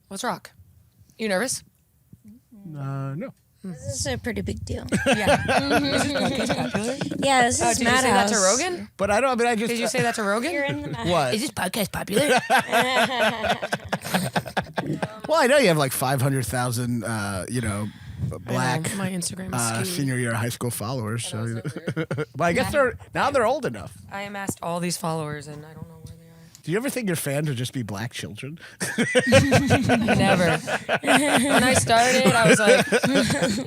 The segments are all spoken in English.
What's rock? You nervous? No. This is a pretty big deal. Yeah. Is this podcast popular? Yeah, this is Did you say that Madhouse. to Rogan? But I don't. I mean, I just. Did you say that to Rogan? You're in the Madhouse. What? Is this podcast popular? Well, I know you have like 500,000, black My Instagram is skewed. senior year high school followers. So, but I guess they're old enough. I amassed all these followers, and I don't know where they are. Do you ever think your fans would just be black children? Never. When I started, I was like,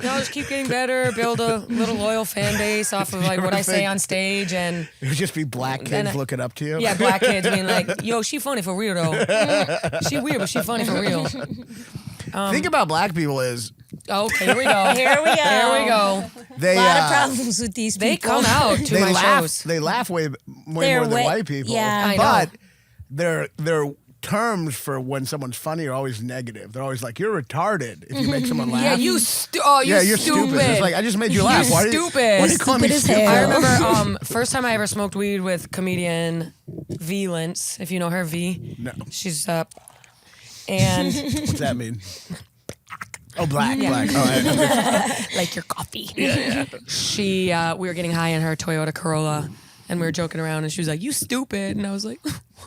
I'll just keep getting better, build a little loyal fan base off of like what I say on stage, and It would just be black kids looking up to you. yeah, black kids being like, yo, she funny for real though. She weird, but she funny for real. Thing about black people is Okay, here we go. Here we go. Here we go. they A lot of problems with these They people. come out to they my laugh. shows. They laugh way more They're than way- white people. yeah. I know. But their terms for when someone's funny are always negative. They're always like, "You're retarded" if you make someone laugh. Yeah, you're you're stupid. It's like I just made you laugh. Why are you stupid. Why are you calling me Stupid as stupid? hell. I remember first time I ever smoked weed with comedian V Lentz, if you know her, V. No. She's and What's that mean? Oh, black. Yeah. Black. Oh, like your coffee. She we were getting high in her Toyota Corolla and we were joking around and she was like, "You stupid," and I was like,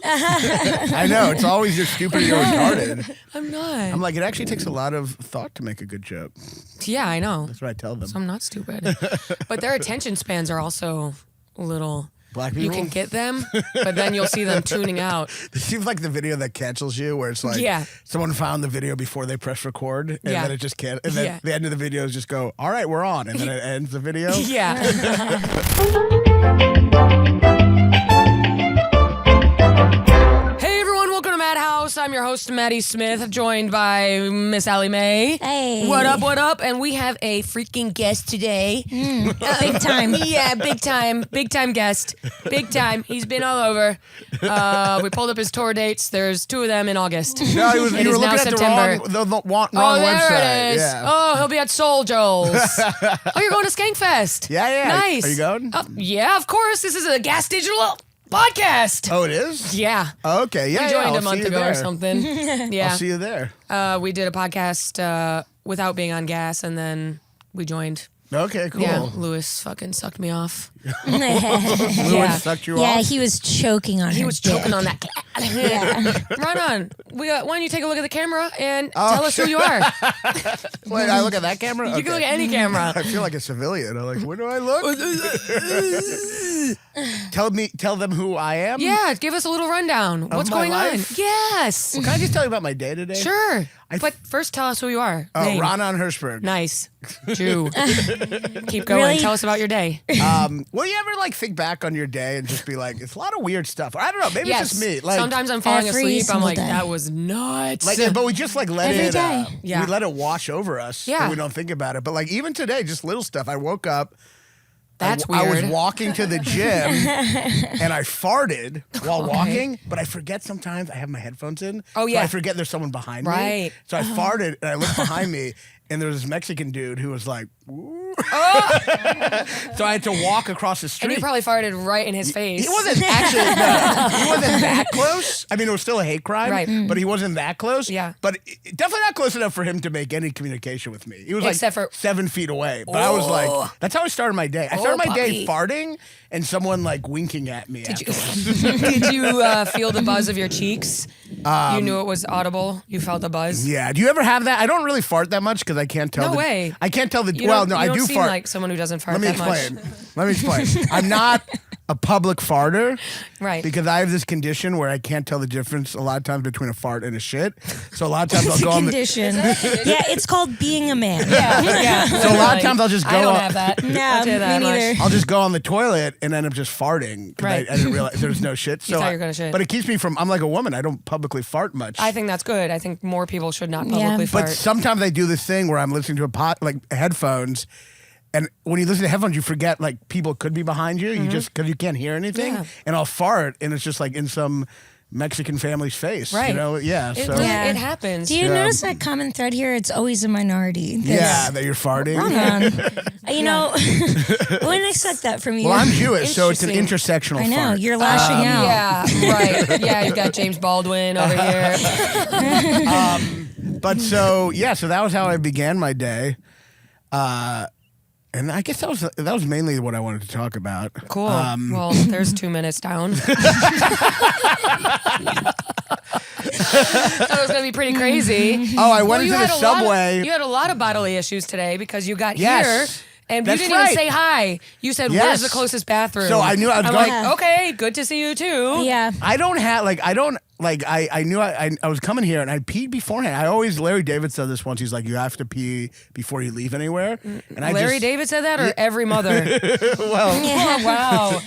I know. It's always you're stupid or you're retarded. I'm not. I'm like, it actually takes a lot of thought to make a good joke. Yeah, I know. That's what I tell them. So I'm not stupid. But their attention spans are also a little. Black You people? can get them, but then you'll see them tuning out. It seems like the video that cancels you, where it's like Yeah. someone found the video before they press record, and Yeah. then it just can't. And then Yeah. the end of the video is just go, "All right, we're on," and then it ends the video. Yeah. Hey everyone, welcome to Madhouse. I'm your host, Maddie Smith, joined by Miss Allie Mae. Hey. What up, what up? And we have a freaking guest today. Big time. Yeah, big time guest. Big time. He's been all over. We pulled up his tour dates. There's 2 of them in August. No, you It were is looking now at September. the wrong Oh, there website. it is. Yeah. Oh, he'll be at Soul Joel's. Oh, you're going to Skankfest. Yeah. Nice. Are you going? Yeah, of course. This is a Gas Digital podcast. Oh, it is? Yeah. Okay, yeah. We joined I'll a month see you ago or there. something. Yeah. I'll see you there. We did a podcast without being on gas, and then we joined. Okay, cool. Yeah, Lewis fucking sucked me off. Lewis sucked you Yeah, off? he was choking on He her was dick. choking on that. Raanan, why don't you take a look at the camera and Oh, tell us who you are? Wait, I look at that camera? You can look at any camera. I feel like a civilian. I'm like, where do I look? Tell them who I am? Yeah, give us a little rundown. What's my going life? on? Yes. Can I just tell you about my day today? Sure. But first tell us who you are. Oh, Name. Raanan Hershberg. Nice. Jew. Keep going. Really? Tell us about your day. Will you ever like think back on your day and just be like, it's a lot of weird stuff? Or, I don't know. Maybe Yes. it's just me. Like, Sometimes I'm falling every asleep. I'm single like, day. that was nuts. Like, but we just like let Every it. day. Yeah. We let it wash over us. Yeah. And we don't think about it. But like even today, just little stuff. I woke up. That's I was weird. walking to the gym and I farted while walking, but I forget sometimes I have my headphones in. Oh, So yeah. I forget there's someone behind me. Right. So I farted and I looked behind me and there was this Mexican dude who was like, "Ooh." So I had to walk across the street. And you probably farted right in his face. He wasn't actually, no, he wasn't that close. I mean, it was still a hate crime, Right. but he wasn't that close. Yeah. But definitely not close enough for him to make any communication with me. He was Except like for- 7 feet away. But I was like, that's how I started my day. I started my day puppy. farting and someone like winking at me afterwards. Did you feel the buzz of your cheeks? You knew it was audible. You felt the buzz. Yeah. Do you ever have that? I don't really fart that much because I can't tell. No way. I can't tell the. You Well, don't- no, you I don't do seem fart. like someone who doesn't fart Let me that much. explain. Let me explain. I'm not a public farter. Right. Because I have this condition where I can't tell the difference a lot of times between a fart and a shit. So a lot of times I'll It's a go on the. condition. Yeah, it's called being a man. Yeah. So a lot of times I'll just go I don't on- have that. No, I'll tell you that me much. neither. I'll just go on the toilet and end up just farting because Right. I didn't realize there's no shit. So thought you were gonna shit. But it keeps me from. I'm like a woman. I don't publicly fart much. I think that's good. I think more people should not Yeah. publicly But fart. sometimes I do this thing where I'm listening to a like headphones, and when you listen to headphones, you forget like people could be behind you. You just because you can't hear anything, Mm-hmm. Yeah. and I'll fart, and it's just like in some Mexican family's face. Right. You know? Yeah. It, So really, Yeah. it happens. Do you notice that common thread here? It's always a minority. yeah, that you're farting. You know, I wouldn't expect that from you. Well, I'm Jewish, so it's an Interesting. intersectional I know. fart. You're lashing out. Yeah, right. Yeah, you got James Baldwin over here. But so that was how I began my day. And I guess that was mainly what I wanted to talk about. Cool. Well, there's 2 minutes down. Thought it was going to be pretty crazy. Oh, I went into the subway. You had a lot of bodily issues today because you got Yes. here and you That's didn't right. even say hi. You said, Yes. where's the closest bathroom? So I knew I was I'm going. like, okay, good to see you too. Yeah. I knew I was coming here and I peed beforehand. Larry David said this once. He's like, you have to pee before you leave anywhere. And Larry David said that, or every mother? Well, Oh, wow.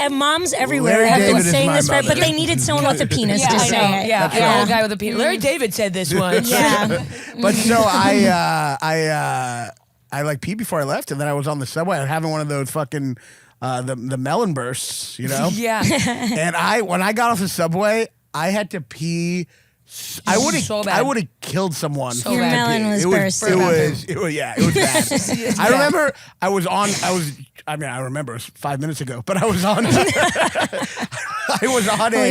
Moms everywhere Larry have David been is saying my this, right? But mother. they needed someone with a penis to I say know. it. Yeah, the old guy with a penis. Larry David said this once. Yeah. But so I like peed before I left, and then I was on the subway. I was having one of those fucking the melon bursts, you know. Yeah. And when I got off the subway, I had to pee. I would So bad. have killed someone. So Your bad. melon was bursting. It was bad. I remember I remember it was 5 minutes ago, but I was on Holy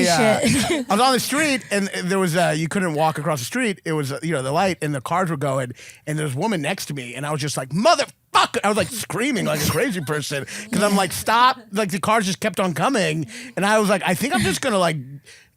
shit. I was on the street, and there was you couldn't walk across the street. It was the light, and the cars were going, and there was a woman next to me, and I was just like, motherfucker! I was like screaming like a crazy person because I'm like, stop! Like the cars just kept on coming, and I was like, I think I'm just gonna like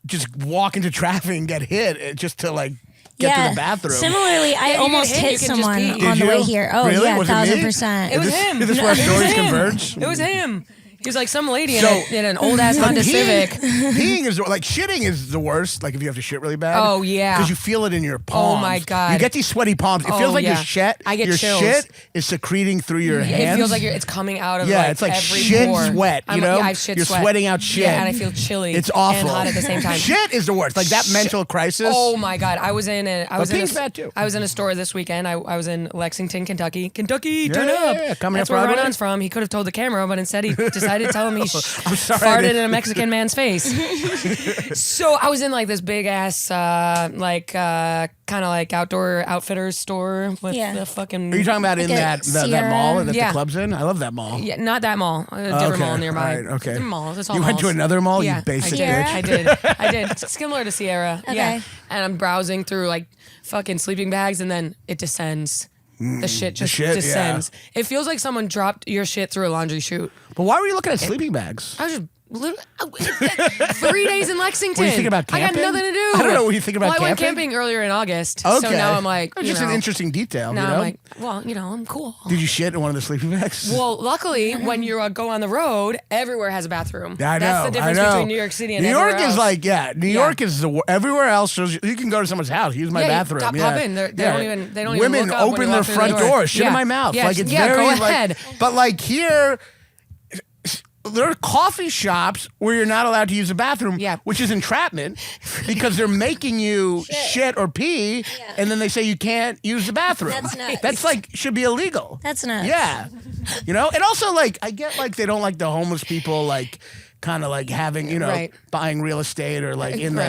just walk into traffic and get hit just to like get to the bathroom. Similarly, I you almost can hit just someone pee. on Did the way you? here. Oh Really? yeah, Was it me? 1,000%. It was Is him. Is this where It was stories him. converge? It was him. He was like some lady So- in an old ass Honda Civic. Peeing is like shitting is the worst. Like if you have to shit really bad. Oh, yeah. because you feel it in your palms. Oh, my God. You get these sweaty palms. It Oh, feels like yeah. your shit. I get your chills. shit is secreting through your hands. It feels like it's coming out of it's like every shit pore. sweat. You know, Yeah, I have shit you're sweat. sweating out shit. Yeah, and I feel chilly. It's awful and hot at the same time. Shit is the worst. Like that mental crisis. Oh my God! I was in peeing's bad, too. I was in a store this weekend. I was in Lexington, Kentucky. Kentucky, turn Yeah, up! yeah, coming That's up where Broadway. Raanan's from. He could have told the camera, but instead he decided to tell him he sorry, I farted didn't- in a Mexican man's face. So I was in like this big ass, kind of like outdoor outfitters store with the fucking. Are you talking about in Like a that Sierra? mall that Yeah. the club's in? I love that mall. Yeah, not that mall. A different mall nearby. All right, okay. Different mall. It's all You went to malls. another mall, Yeah, you basic Sierra? bitch. I did. It's similar to Sierra. Okay. Yeah. And I'm browsing through like fucking sleeping bags, and then it descends. The shit just shit, descends. It feels like someone dropped your shit through a laundry chute. But why were you looking at sleeping bags? I was just 3 days in Lexington. What do you think about camping? I got nothing to do. I don't know what you think about I went camping. camping earlier in August. Okay. So now I'm like, It's just an interesting detail. Now you know? I'm like, well, I'm cool. Did you shit in one of the sleeping bags? Well, luckily, when you go on the road, everywhere has a bathroom. Yeah, I know. That's the difference I know. between New York City and New York everywhere is else. like, New York is everywhere else. You can go to someone's house, use my Yeah, you bathroom. pop in. They don't even Women look up when open you their walk through front the door. shit in my mouth. Yeah, Like it's yeah, very go like, ahead. but like here. There are coffee shops where you're not allowed to use the bathroom, which is entrapment because they're making you shit or pee, and then they say you can't use the bathroom. That's nuts. That's like should be illegal. That's nuts. Yeah, and also like I get like they don't like the homeless people like kind of like having buying real estate or like in the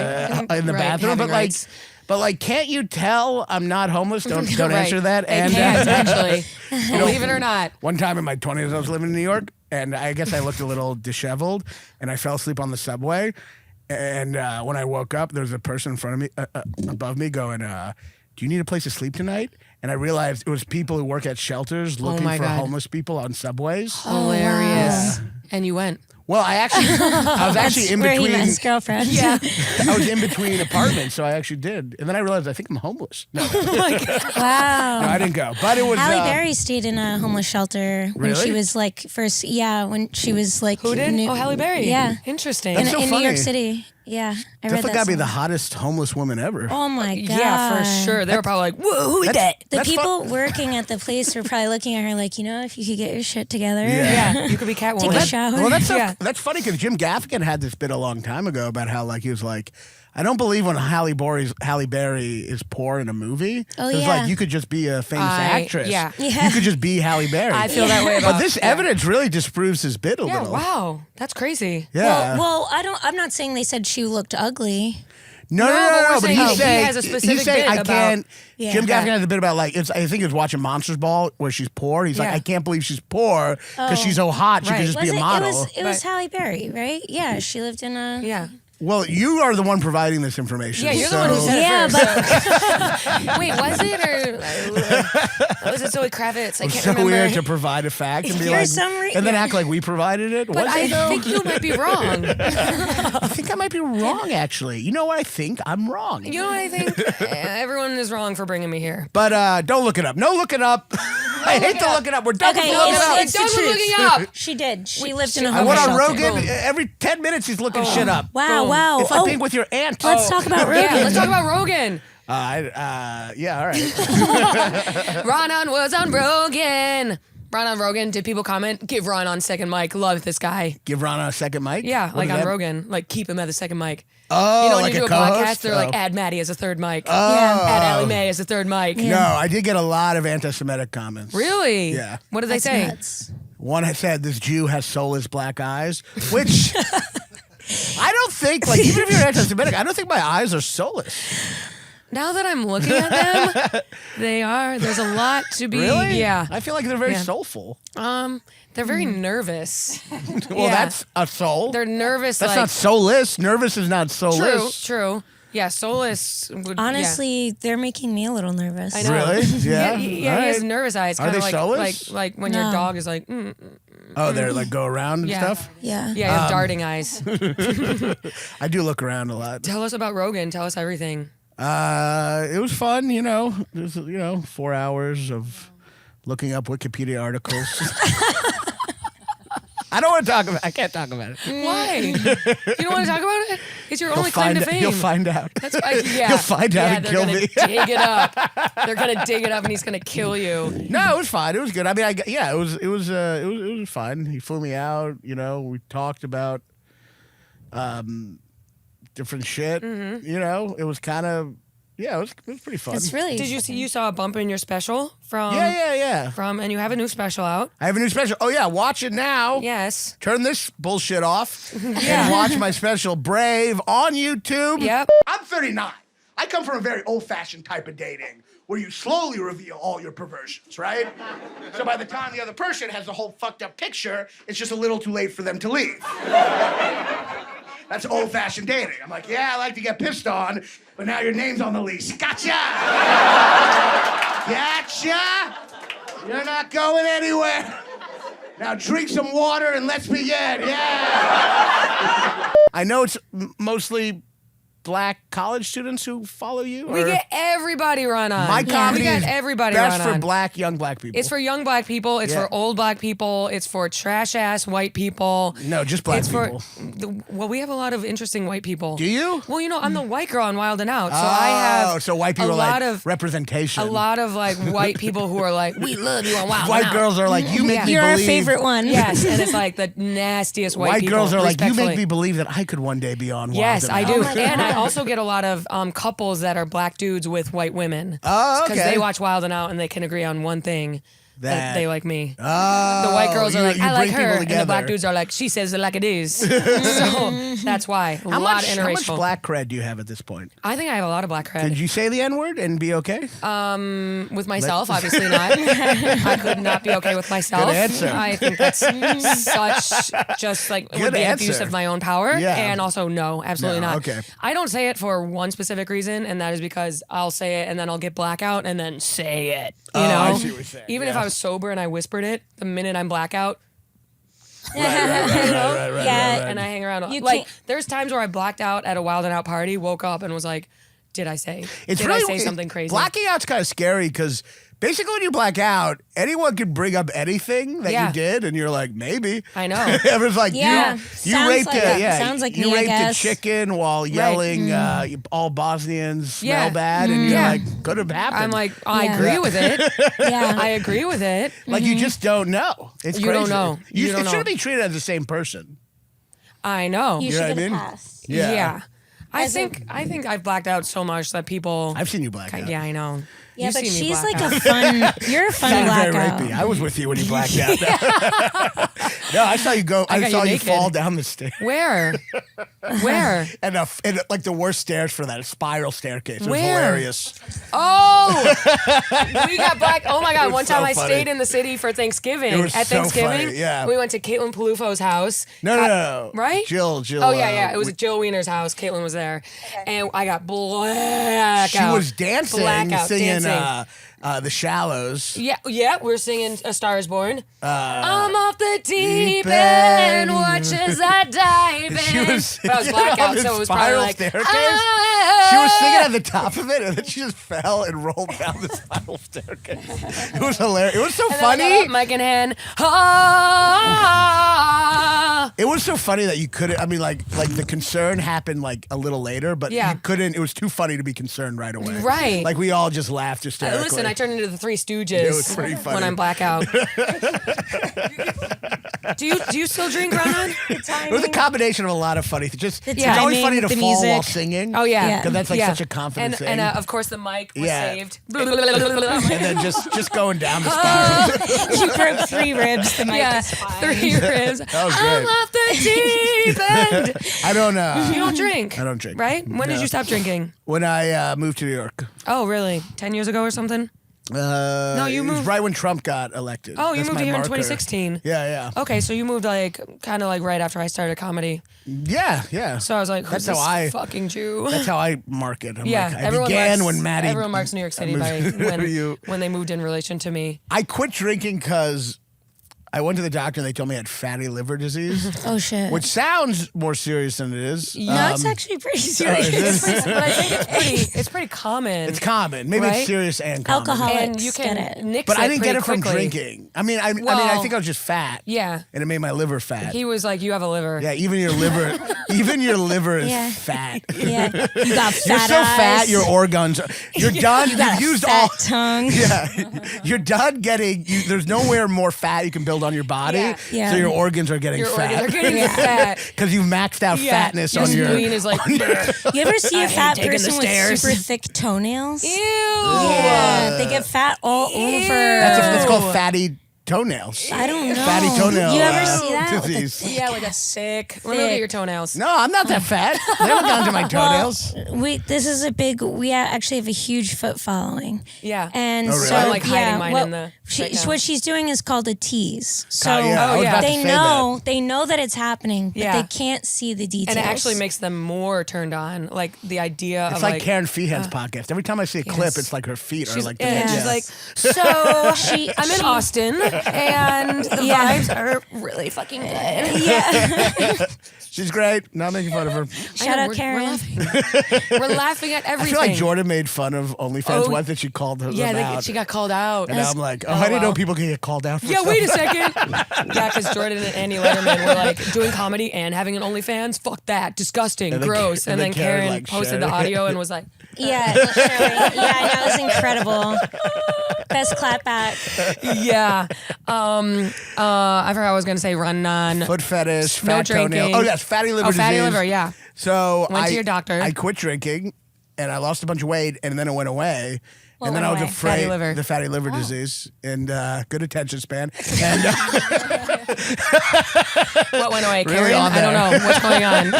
bathroom, but like. rights. But like, can't you tell I'm not homeless? Don't Right. answer that. They And can't, actually. Believe it or not. one time in my 20s, I was living in New York, and I guess I looked a little disheveled, and I fell asleep on the subway. And when I woke up, there was a person in front of me, above me, going, "Do you need a place to sleep tonight?" And I realized it was people who work at shelters looking my for God. homeless people on subways. Hilarious. And you went. Well, I was actually in Where he met between. his girlfriend. Yeah. I was in between apartments, so I actually did. And then I realized I think I'm homeless. No, Wow. I didn't go. But it was. Halle Berry stayed in a homeless shelter when she Really? was like first. Yeah, when she was like. Who did? Oh, Halle Berry. Yeah. Interesting. That's In, so in New York funny. City. Yeah, I read Definitely that. got to be the somewhere. hottest homeless woman ever. Oh my god. Yeah, for sure. They were probably like, whoa, who is that? The That's people working at the place were probably looking at her like, if you could get your shit together. Yeah. You could be Catwoman. Take a shower. Well, that's Yeah. that's funny because Jim Gaffigan had this bit a long time ago about how like he was like, I don't believe when Halle Berry is poor in a movie. Oh, It's yeah. like you could just be a famous actress. yeah. Yeah. You could just be Halle Berry. I feel that way about But this evidence really disproves his bit a Yeah, little. wow. That's crazy. Yeah. Well, I'm not saying they said she looked ugly. No, No, but we're but saying he's he saying has a specific he's saying bit I about- can't. Yeah. Jim Gaffigan has a bit about like I think he was watching Monsters Ball where she's poor. He's like, Yeah. I can't believe she's poor because she's so hot. She Right. could just be a model. It was Halle Berry, right? Yeah, she lived in a. Yeah. Well, you are the one providing this information. Yeah, you're the one who said Yeah, it first. So. Wait, was it or was it Zoe Kravitz? I can't so remember. weird to provide a fact and be For like, some and then act like we provided it. But Was I it though? think you might be wrong. I think I might be wrong, actually. You know what? I think I'm wrong. You know what I think? Everyone is wrong for bringing me here. But don't look it up. No looking up. I hate to look it up. We're done Okay, with looking it's- up. it's- Done the with truth. looking up. She did. She lived in a I homeless went on shelter. Rogan. Boom. Every 10 minutes he's looking shit up. Wow, Boom. wow. It's like being with your aunt. Let's talk about Rogan. Yeah, let's talk about Rogan. Yeah, all right. Raanan was on Rogan. Rogan, did people comment? Give Raanan second mic. Love this guy. Give Raanan a second mic? Yeah, What like is on that? Rogan. Like keep him at the second mic. Oh, You know when like you do a a co-host? podcast, they're like add Maddy as a third mic. Yeah. Add Allie Mae as a third mic. No, I did get a lot of anti-Semitic comments. Really? Yeah. What did they That's say? nuts. One had said this Jew has soulless black eyes, which I don't think, like, even if you're anti-Semitic, I don't think my eyes are soulless. Now that I'm looking at them, they are. There's a lot to be. Really? Yeah. I feel like they're very Yeah. soulful. They're very nervous. Well, Yeah. that's a soul. They're nervous. That's like, not soulless. Nervous is not true. soulless. True. Yeah. Soulless. Would, Honestly, they're making me a little nervous. I know. Really? Yeah. Yeah. He All has right. nervous eyes. Are Kind they of like, soulless? like when your No. dog is like. Oh, they're like go around and Yeah. stuff? Yeah. Yeah, you have darting eyes. I do look around a lot. Tell us about Rogan. Tell us everything. It was fun, you know. There's, 4 hours of looking up Wikipedia articles. I don't want to talk about it. I can't talk about it. Why? You don't want to talk about it? It's your only claim to fame. You'll find out. That's yeah. You'll find out and they're kill gonna me. dig it up. They're gonna dig it up, and he's gonna kill you. No, it was fine. It was good. I mean, it was fun. He flew me out. We talked about different shit. Mm-hmm. It was kind of it was pretty fun. It's really. Did you saw a bump in your special from? Yeah. And you have a new special out. I have a new special. Oh yeah, watch it now. Yes. Turn this bullshit off and watch my special Brave on YouTube. Yep. I'm 39. I come from a very old-fashioned type of dating where you slowly reveal all your perversions, right? So by the time the other person has the whole fucked up picture, it's just a little too late for them to leave. That's old-fashioned dating. I'm like, yeah, I like to get pissed on, but now your name's on the leash. Gotcha! Gotcha! You're not going anywhere. Now drink some water and let's begin. Yeah! I know it's mostly black college students who follow you? We get everybody run on. My comedy we got is everybody best run for on. young black people. It's for young black people. It's Yeah. for old black people. It's for trash ass white people. No, just black it's people. Well, we have a lot of interesting white people. Do you? Well, I'm the white girl on Wild and Out, so I have so white people a are lot like of representation. a lot of like white people who are like, we love you on Wild White and Out. girls are like, you make me You're our believe. favorite one. Yes, and it's like the nastiest white people. White girls are like, you make respectfully. me believe that I could one day be on Wild Yes, and I Out. do. Oh my And I God. also get a lot of couples that are black dudes with white women. Oh, okay. Because they watch Wild and Out and they can agree on one thing. That they like me. Oh, The white girls are like, you I like bring people her. And the black together. dudes are like, she says it like it is. So that's why. How much interracial. black cred do you have at this point? I think I have a lot of black cred. Did you say the N-word and be okay? With myself, obviously not. I could not be okay with myself. Good answer. I think that's such just like it would Good be answer. abuse of my own power. Yeah. And also, no, absolutely No, not. okay. I don't say it for one specific reason, and that is because I'll say it and then I'll get blackout and then say it. You know? I see what you're saying. Even if Yeah. I was sober and I whispered it, the minute I'm blackout, Right, Yeah. and I hang around. You Like, can't- there's times where I blacked out at a Wild and Out party, woke up and was like, did I say? It's did really, I say something crazy? Blacking out's kind of scary because basically when you black out, anyone can bring up anything that Yeah. you did, and you're like, maybe. I know. Everyone's like, Yeah. you Sounds raped like a, it. yeah, Sounds like you me, I raped a guess. chicken while yelling, all Bosnians smell Yeah. bad, and you're Yeah. like, could have happened. I'm like, I Yeah. agree with it. Yeah. I agree with it. like you just don't know. It's You crazy. don't know. You don't it shouldn't know. be treated as the same person. I know. You You should know what get I a mean? pass. Yeah. I think I've blacked out so much that people. I've seen you black out. Yeah, I know. Yeah, You but see me she's black like out. a fun. You're a fun Sounded very blackout. rapey. I was with you when you blacked out. No, I saw you go. I got saw you you naked. fall down the stairs. Where? Where? And like the worst stairs for that, a spiral staircase. It was Where? hilarious. Oh, we got black. Oh my God! was One time so I funny. stayed in the city for Thanksgiving. It was At so Thanksgiving, funny, yeah. we went to Caitlin Palufo's house. No. Right? Jill. Oh yeah. It was at Jill Wiener's house. Caitlin was there, and I got blackout. She was dancing, Blackout, singing dancing. The Shallows. Yeah, we're singing A Star Is Born. I'm off the Deep deep end, end. watch as I dive She in. was But I was singing blackout, on the so it was probably spiral like, staircase. "Ah." She was singing at the top of it, and then she just fell and rolled down the spiral staircase. It was hilarious. It was so And then I got funny. up, mic in hand. Ah. It was so funny that you couldn't. I mean, like the concern happened like a little later, but Yeah. you couldn't. It was too funny to be concerned right away. Right. Like we all just laughed hysterically. Listen, I turned into the Three Stooges It was pretty funny. when I'm blackout. do you still drink, Raanan? It was a combination of a lot of funny things. Just it's timing, always funny to the fall while music. singing. Oh yeah, Yeah. Because that's like Yeah. such a confident thing. And of course the mic was Yeah. saved. And then just going down the spiral. You broke 3 ribs. The mic Yeah, is fine. 3 ribs. That was I'm great. off the deep end. I don't You don't drink. I don't drink. Right? When did No. you stop drinking? When I moved to New York. Oh, really? 10 years ago or something? You you it was moved- right when Trump got elected. Oh, you That's moved my here in marker. 2016. Yeah. Okay, so you moved kind of like right after I started comedy. Yeah. So I was like, who's That's how this I- fucking Jew? That's how I mark it. I'm Yeah, like, I everyone began marks, when Maddy. everyone marks New York City by when they moved in relation to me. I quit drinking because I went to the doctor and they told me I had fatty liver disease, Oh shit. which sounds more serious than it is. no, it's actually pretty is serious. it? But I think it's pretty common. It's common. Maybe Right? it's serious and common. Alcohol. and you can Get it. nix But I didn't get pretty it from quickly. drinking. I mean, I Well, think I was just fat. Yeah. And it made my liver fat. He was like, you have a liver. Yeah, even your liver is Yeah. fat. Yeah, you got fat You're so eyes. fat, your organs. You're done. You got You've used fat all. tongue. Yeah, you're done getting. There's nowhere more fat you can build on your body. Yeah. Yeah. So your organs are getting Your fat. organs are getting Yeah. fat. Because you've maxed out Yeah. fatness your on your. spleen is like, You ever see I a hate fat taking the person with stairs. super thick toenails? ew. Yeah, they get fat all over. That's called fatty toenails. I don't know. Fatty toenail. You ever see that? Disease. Yeah, like a sick. Let me look at your toenails. No, I'm not that fat. They haven't gone to my toenails. We actually have a huge foot following. Yeah. And Oh, really? so I'm, like, hiding yeah, mine well, in the- right now. what she's doing is called a tease. So yeah, I was about to they say know they know that it's happening, but Yeah. they can't see the details. And it actually makes them more turned on. Like the idea It's of like Karen Feehan's podcast. Every time I see a clip, yes. it's like her feet are she's, like. and Yeah. she's like, so I'm in she- Austin, and the Yeah. vibes are really fucking good. yeah. She's great. Not making fun of her. Shout out we're Karen. laughing. We're laughing at I everything. feel like Jordan made fun of OnlyFans Oh, once and she called her Yeah, out. she got called out. and I'm like, I didn't know people can get called out for Yeah, stuff. wait a second. Yeah, because Jordan and Annie Letterman were like doing comedy and having an OnlyFans. Fuck that, disgusting, And then- gross. and And then then Karen, Karen like, posted shared the it. audio and was like, Yeah, that was incredible. Best clap back. yeah. I forgot what I was gonna say. Raanan. Foot fetish, No fat toenail. drinking. Oh, yes, fatty liver Oh, disease. fatty liver. Yeah. So Went to your doctor. I quit drinking and I lost a bunch of weight and then it went away. And then went I was away? afraid Fatty liver. the fatty liver disease and good attention span. And What went away? Really Karen? on I don't there. know what's going on.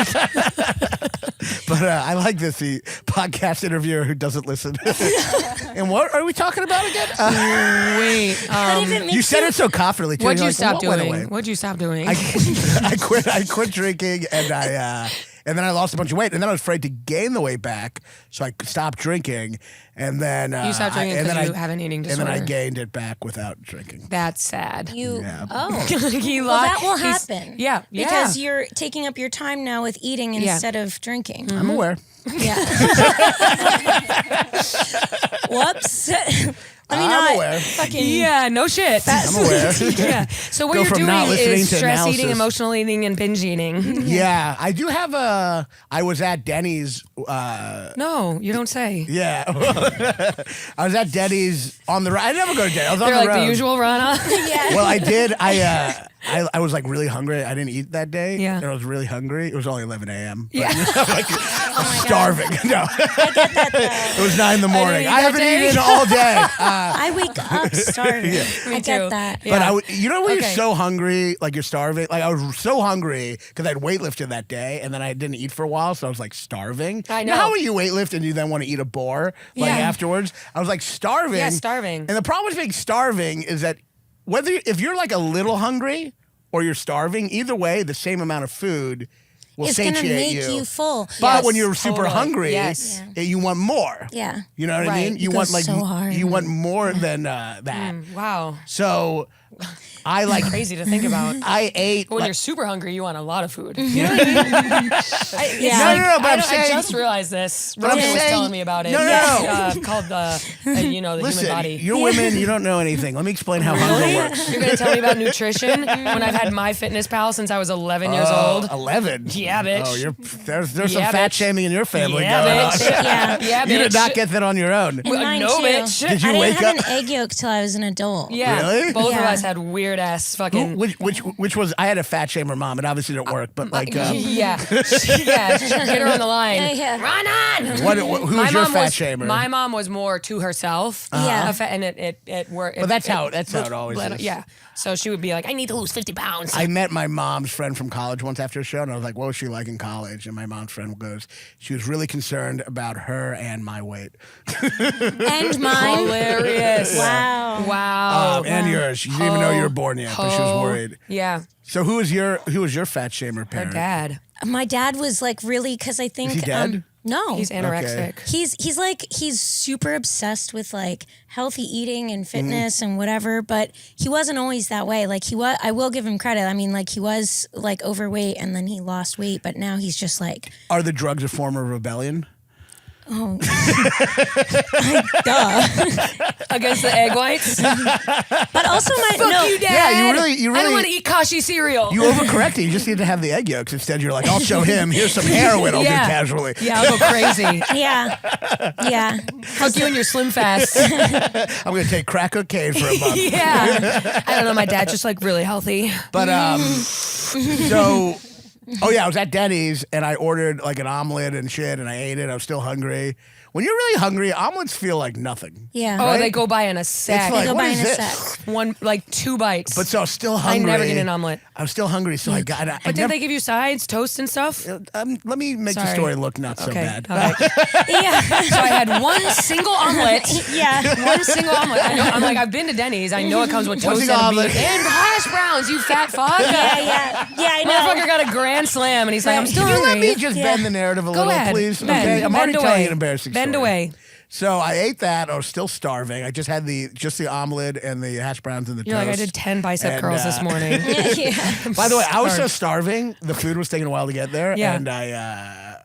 but I like this the podcast interviewer who doesn't listen. And what are we talking about again? Wait. How did it make You said it so confidently too. What'd You're you like, stop "What went away?" doing? What'd you stop doing? I quit drinking and then I lost a bunch of weight and then I was afraid to gain the weight back, so I stopped drinking and then You stopped drinking and then because you have an eating and then I disorder. gained it back without drinking. That's sad. Yeah. Oh. He Well, that lost- will he's- happen. Yeah. Because you're taking up your time now with eating Yeah. instead of drinking. I'm aware. Yeah. Whoops. Let me I'm not aware. fucking. Yeah, no shit. I'm aware. Yeah. So what Go you're from doing not listening is to stress analysis. eating, emotional eating, and binge eating. Yeah, I do have I was at Denny's. No, you don't say. Yeah, I was at Denny's on the road. I never go to Denny's. I was They're on the like road. the usual Rana. Yeah. Well, I did. I was like really hungry. I didn't eat that day. Yeah. And I was really hungry. It was only 11 a.m. Yeah. Like, starving. No. I get that though. It was 9 in the morning. eat I that haven't day. eaten all day. I wake up starving. I get too. that. Yeah. But you know when you're Okay. so hungry, like you're starving? Like I was so hungry because I'd weightlifted that day and then I didn't eat for a while, so I was like starving. I You know know. how when you weightlift and you then want to eat a boar like Yeah. afterwards? I was like starving. Yeah, starving. And the problem with being starving is that if you're like a little hungry or you're starving, either way, the same amount of food will It's gonna satiate make you full. But Yes, when you're super totally. hungry, Yes. you want more. Yeah. You know what I Right. mean? You It want goes like so hard. you want more than that. Wow. So I like Crazy to think about. I ate. When like- you're super hungry, you want a lot of food. Yeah. No, no, but I'm I saying- just realized this. But I'm Rogan was saying- telling me about it. No, no, It's, no. called the the Listen, human body. you're women. You don't know anything. Let me explain how hunger Really? works. You're gonna tell me about nutrition when I've had MyFitnessPal since I was 11 years old? 11. Yeah, bitch. Oh, there's some Yeah, fat bitch. shaming in your family Yeah, going bitch. on. Yeah. Yeah, bitch. You did not get that on your own. Well, Mine no, too. bitch. Did you I didn't wake have up? an egg yolk till I was an adult. Yeah. Really? Both of Yeah. us had weird ass fucking. Which was I had a fat shamer mom. It obviously didn't work, but like yeah. Yeah. Get her on the line. Yeah. Raanan! who was your fat shamer? My mom was more to herself. Yeah. And it worked. But that's how it always is. Yeah. So she would be like, I need to lose 50 pounds. I met my mom's friend from college once after a show, and I was like, what was she like in college? And my mom's friend goes, she was really concerned about her and my weight. And mine. Hilarious. Wow. Wow. And yours. She didn't even know you were born yet, but she was worried. Yeah. So who was your fat shamer Her parent? dad. My dad was like really because I think Is he dead? no. He's anorexic. He's super obsessed with like healthy eating and Mm-hmm. fitness and whatever, but he wasn't always that way. Like I will give him credit. I mean, like he was like overweight and then he lost weight, but now he's just like, Are the drugs a form of rebellion? duh. Against the egg whites. But also Fuck you, Dad. Yeah, you I really- don't want to eat Kashi cereal. You overcorrected. You just need to have the egg yolks. Instead, you're like, I'll show him. Here's some heroin. I'll Yeah. do casually. Yeah, I'll go crazy. Yeah. Fuck you and your Slim Fast. I'm going to take crack cocaine for a month. Yeah. I don't know. My dad's just like really healthy. But so, oh yeah, I was at Denny's and I ordered like an omelet and shit, and I ate it. I was still hungry. When you're really hungry, omelets feel like nothing. Yeah. Oh, Right? they go by in a sec. It's like, Go what by is in a this? sec. One, like 2 bites. But so I was still I hungry. never get an omelet. I was still hungry, so I got. But didn't they give you sides, toast and stuff? Let me make the Sorry. story look not so Okay. bad. All right. Yeah. So I had one single omelet. Yeah. One single omelet. I know, I'm like, I've been to Denny's. I know it comes with One toast single and omelet. beef and hash browns, you fat fuck. Yeah. I know. Motherfucker got a grand slam and he's like, I'm still Can you hungry. let me just bend the narrative a Go little, ahead. please? Bend. Okay, I'm already Bend telling away. you an embarrassing Bend story. away. So I ate that. I was still starving. I just had just the omelet and the hash browns and the You're toast. like, I did 10 bicep And, curls this morning. Yeah. By the way, I was so Starved. starving. The food was taking a while to get there, Yeah. and I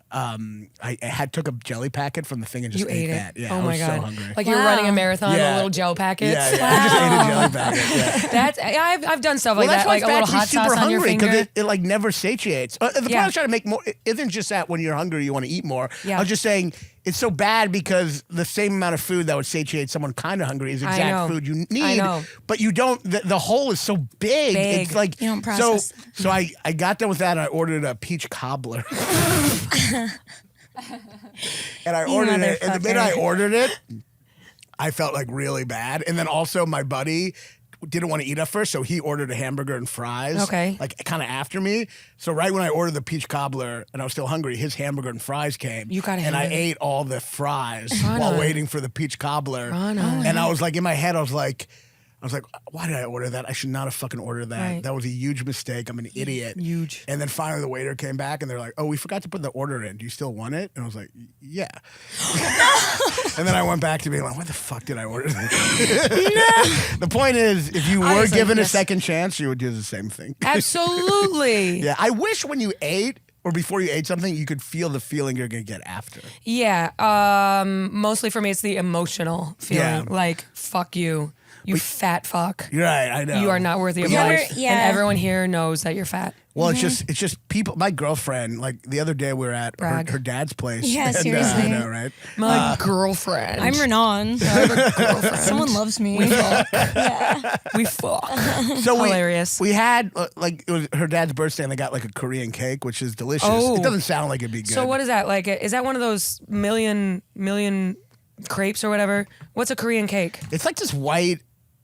took a jelly packet from the thing and just You ate it. that. Yeah, Oh I my was god. so hungry. Like you're running a Wow. marathon with Yeah. little gel packets. yeah, I just ate a jelly packet. Yeah. That's I've done stuff like Well, that's that, why like it's a bad little to be hot super sauce on your hungry finger. because it like never satiates. The point Yeah. I was trying to make more it isn't just that when you're hungry you want to eat more. Yeah. I was just saying it's so bad because the same amount of food that would satiate someone kind of hungry is I exact know. food you need. I know. But you don't. The hole is so big. Big. It's like You don't process. So I got done with that and I ordered a peach cobbler. And I ordered it, and the minute I motherfucker. ordered it, I felt like really bad. And then also my buddy didn't want to eat at first, so he ordered a hamburger and fries. Okay. Like kind of after me. So right when I ordered the peach cobbler and I was still hungry, his hamburger and fries came. You got a And I hamburger. ate all the fries Raanan. while waiting for the peach cobbler. Raanan. And I was like, in my head, I was like, why did I order that? I should not have fucking ordered that. Right. That was a huge mistake. I'm an idiot. Huge. And then finally the waiter came back and they're like, oh, we forgot to put the order in. Do you still want it? And I was like, yeah. And then I went back to being like, what the fuck did I order that? The point is, if you I were was like, given a yes. second chance, you would do the same thing. Absolutely. Yeah. I wish when you ate or before you ate something, you could feel the feeling you're going to get after. Yeah. Mostly for me, it's the emotional feeling. Yeah. Like, fuck you. You fat fuck. You're right. I know. You are not worthy of Yeah. life. Yeah. And everyone here knows that you're fat. Well, it's just people. My girlfriend, like the other day, we were at her dad's place. Yeah, and, seriously. I know, right? My girlfriend. I'm Raanan. I have a girlfriend. Someone loves me. We fuck. So Hilarious. We had like it was her dad's birthday, and they got like a Korean cake, which is delicious. Oh. It doesn't sound like it'd be good. So what is that? Like, is that one of those million crepes or whatever? What's a Korean cake? It's like this white.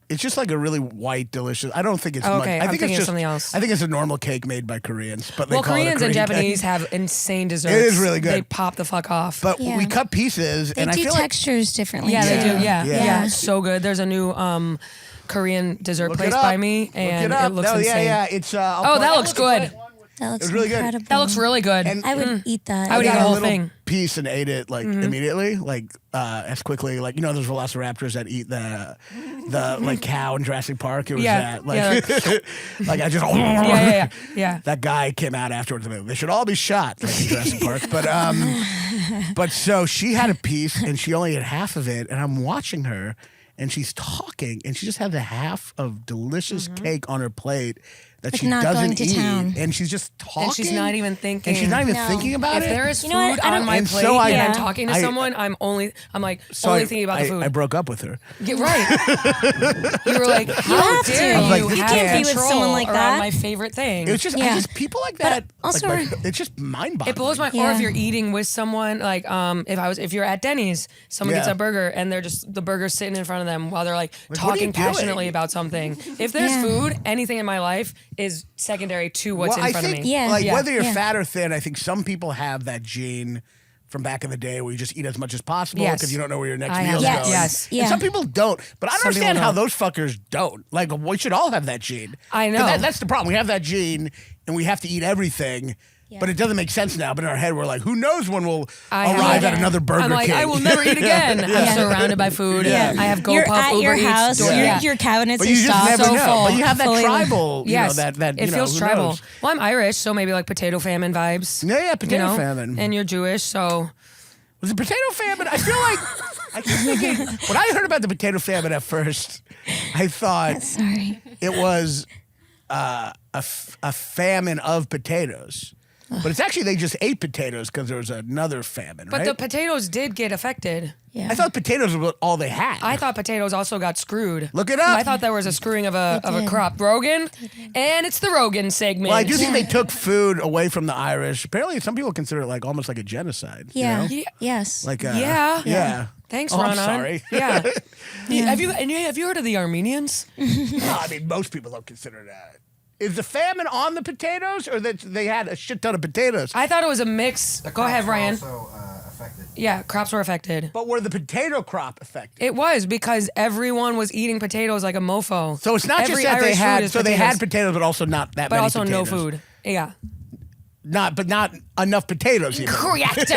It's just like a really white, delicious. I don't think it's much. Okay, I I'm think thinking it's of just something else. I think it's a normal cake made by Koreans, but they Well, call Koreans it a and Korean Japanese cake. have insane desserts. It is really good. They pop the fuck off. But Yeah. we cut pieces, They and I do feel like textures differently. yeah, they too. do. Yeah. Yeah. So good. There's a new Korean dessert look place it up. by me, and Look it, up. it looks no, insane. Yeah. It's Oh, that looks good. That looks It's really good. incredible. That looks really good. And I would eat that. I would eat got the a whole little thing. piece and ate it like immediately, like as quickly. Like those velociraptors that eat the like cow in Jurassic Park. It was Yeah. that. Like, Yeah. like I just. Yeah. That guy came out afterwards. And they should all be shot like in Jurassic Park. But so she had a piece and she only had half of it, and I'm watching her, and she's talking, and she just had the half of delicious cake on her plate that Like she not going doesn't to eat, town. and she's just talking, And she's not even thinking. and she's not even No. thinking about If it. there is You know what? food I on don't- my And plate so and I- I'm talking to I- someone, I'm only So only thinking about the food. I broke up with her. Get right. You were like, how have to. dare I was you like, have you can't be with control someone like around that. my favorite thing. It was just, Yeah. people like that. also- it's just mind boggling. It blows my. Or Yeah. if you're eating with someone, like if you're at Denny's, someone gets Yeah. a burger and they're just the burger's sitting in front of them while they're like what are you talking passionately doing? about something. If there's Yeah. food, anything in my life is secondary to what's Well, in I front think, of me. Yeah. like Yeah. whether you're Yeah. fat or thin, I think some people have that gene from back in the day where you just eat as much as possible Yes. because you don't know where your next I have meal's that. going. Yes. Yeah. And some people don't, but I don't Some people understand how don't. those fuckers don't. Like, we should all have that gene. I 'Cause know. that's the problem. We have that gene, and we have to eat everything. But it doesn't make sense now. But in our head, we're like, who knows when we'll I have arrive that. at another Burger I'm like, King. I will never eat again. I'm surrounded by food. Yeah. I have You're GoPuff, at your Uber Eats, house. DoorDash. Your cabinets But are you just stocked. never so know. full. But you have that Fully- tribal, Yes, that it you feels who tribal. knows? Well, I'm Irish, so maybe like potato famine vibes. Yeah, potato you know? famine. And you're Jewish, so Was it potato famine? I feel like I keep thinking when I heard about the potato famine at first, I thought Sorry. it was a famine of potatoes. But it's actually they just ate potatoes because there was another famine, but right? the potatoes did get affected. Yeah. I thought potatoes were all they had. I thought potatoes also got screwed. Look it up. I thought there was a screwing of a did. crop. Rogan, and it's the Rogan segment. well, I do think they took food away from the Irish. Apparently, some people consider it like almost like a genocide. Yeah. You know? Yeah. Yes. Like Yeah. yeah. Thanks, Oh, I'm Raanan. sorry. Yeah. Have you heard of the Armenians? No, I mean most people don't consider that. Is the famine on the potatoes, or that they had a shit ton of potatoes? I thought it was a mix. Go ahead, Ryan. Also affected. Yeah, crops were affected. But were the potato crop affected? It was because everyone was eating potatoes like a mofo. So it's not Every just that they Irish food had. is So they had potatoes, potatoes, but also not that but many also no potatoes. food. Yeah. Not enough potatoes. Even. Correct.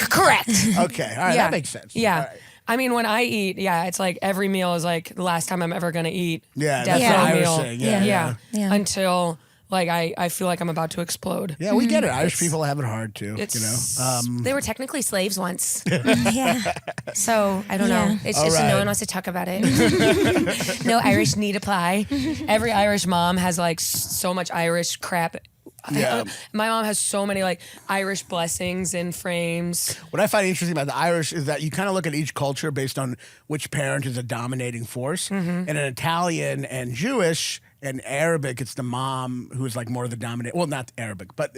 Correct. Okay, all right, that makes sense. Yeah. All right. I mean, when I eat, it's like every meal is like the last time I'm ever gonna eat. Yeah, Death that's Yeah. what row I was meal. saying. Yeah. Yeah. Until like I feel like I'm about to explode. Yeah, we get it. Irish people have it hard too. It's you know. they were technically slaves once, yeah. so I don't Yeah. know. It's All just right. no one wants to talk about it. No Irish need apply. Every Irish mom has like so much Irish crap. Yeah. My mom has so many like Irish blessings in frames. What I find interesting about the Irish is that you kind of look at each culture based on which parent is a dominating force. Mm-hmm. And in Italian and Jewish and Arabic, it's the mom who's like more of the dominant. Well, not Arabic, but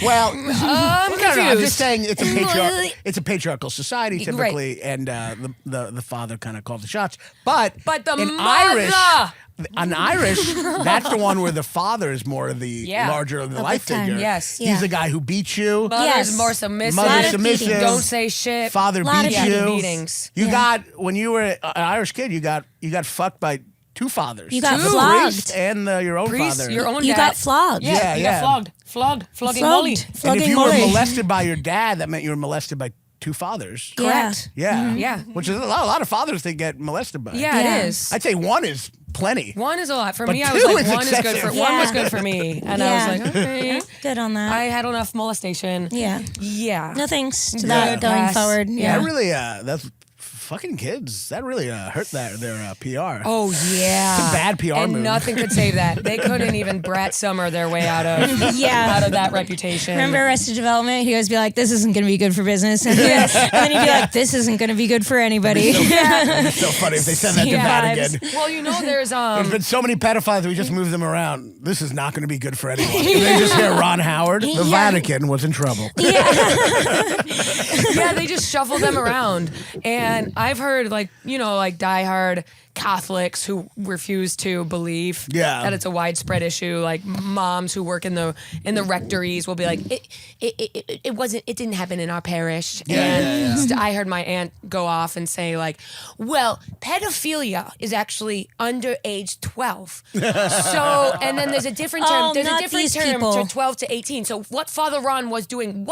well, I'm no, confused. I'm just saying it's a patriarchal society typically, Right. and the father kind of calls the shots. But the in mother! an Irish, that's the one where the father is more of the Yeah. larger of the life big time. figure. Yes. Yeah. He's the guy who beats you. Mother's Yes. more submissive. Mother's Lot of submissive. beatings. Don't say shit. Father Lot of beats you. beatings. You Yeah. got when you were an Irish kid, you got fucked by two fathers. You got the flogged. priest and your own Priest, father. your own You dad. got flogged. Yeah, Yeah, you yeah. got flogged. Flogging molly. Flogged. and if Flogging you were molly. molested by your dad, that meant you were molested by 2 fathers. Correct. Yeah. Yeah. Which is a lot of fathers that get molested by. Yeah, Yeah. it is. I'd say 1 is plenty. 1 is a lot. For But me, I was 2 like, is 1 is good for excessive. 1 was Yeah. good for me. And Yeah. I was like, okay. Good on that. I had enough molestation. yeah. Yeah. No thanks to Good that going pass. forward. Yeah. That really, that's fucking kids. That really hurt their PR. Oh yeah, It's a bad PR and move. nothing could save that. They couldn't even Brat Summer their way out of that reputation. Remember Arrested Development? He'd always be like, "This isn't going to be good for business," and then he'd be like, "This isn't going to be good for anybody." It's so funny if they said that to Yeah. Vatican. Well, you know, there's There's been so many pedophiles, we just move them around. This is not going to be good for anyone. And they just hear Ron Howard. The Vatican was in trouble. yeah, they just shuffle them around. And I've heard like diehard Catholics who refuse to believe that it's a widespread issue. Like moms who work in the rectories will be like, it didn't happen in our parish. I heard my aunt go off and say like, well, pedophilia is actually under age 12. So, and then there's a different term. There's a different term to 12 to 18. So what Father Ron was doing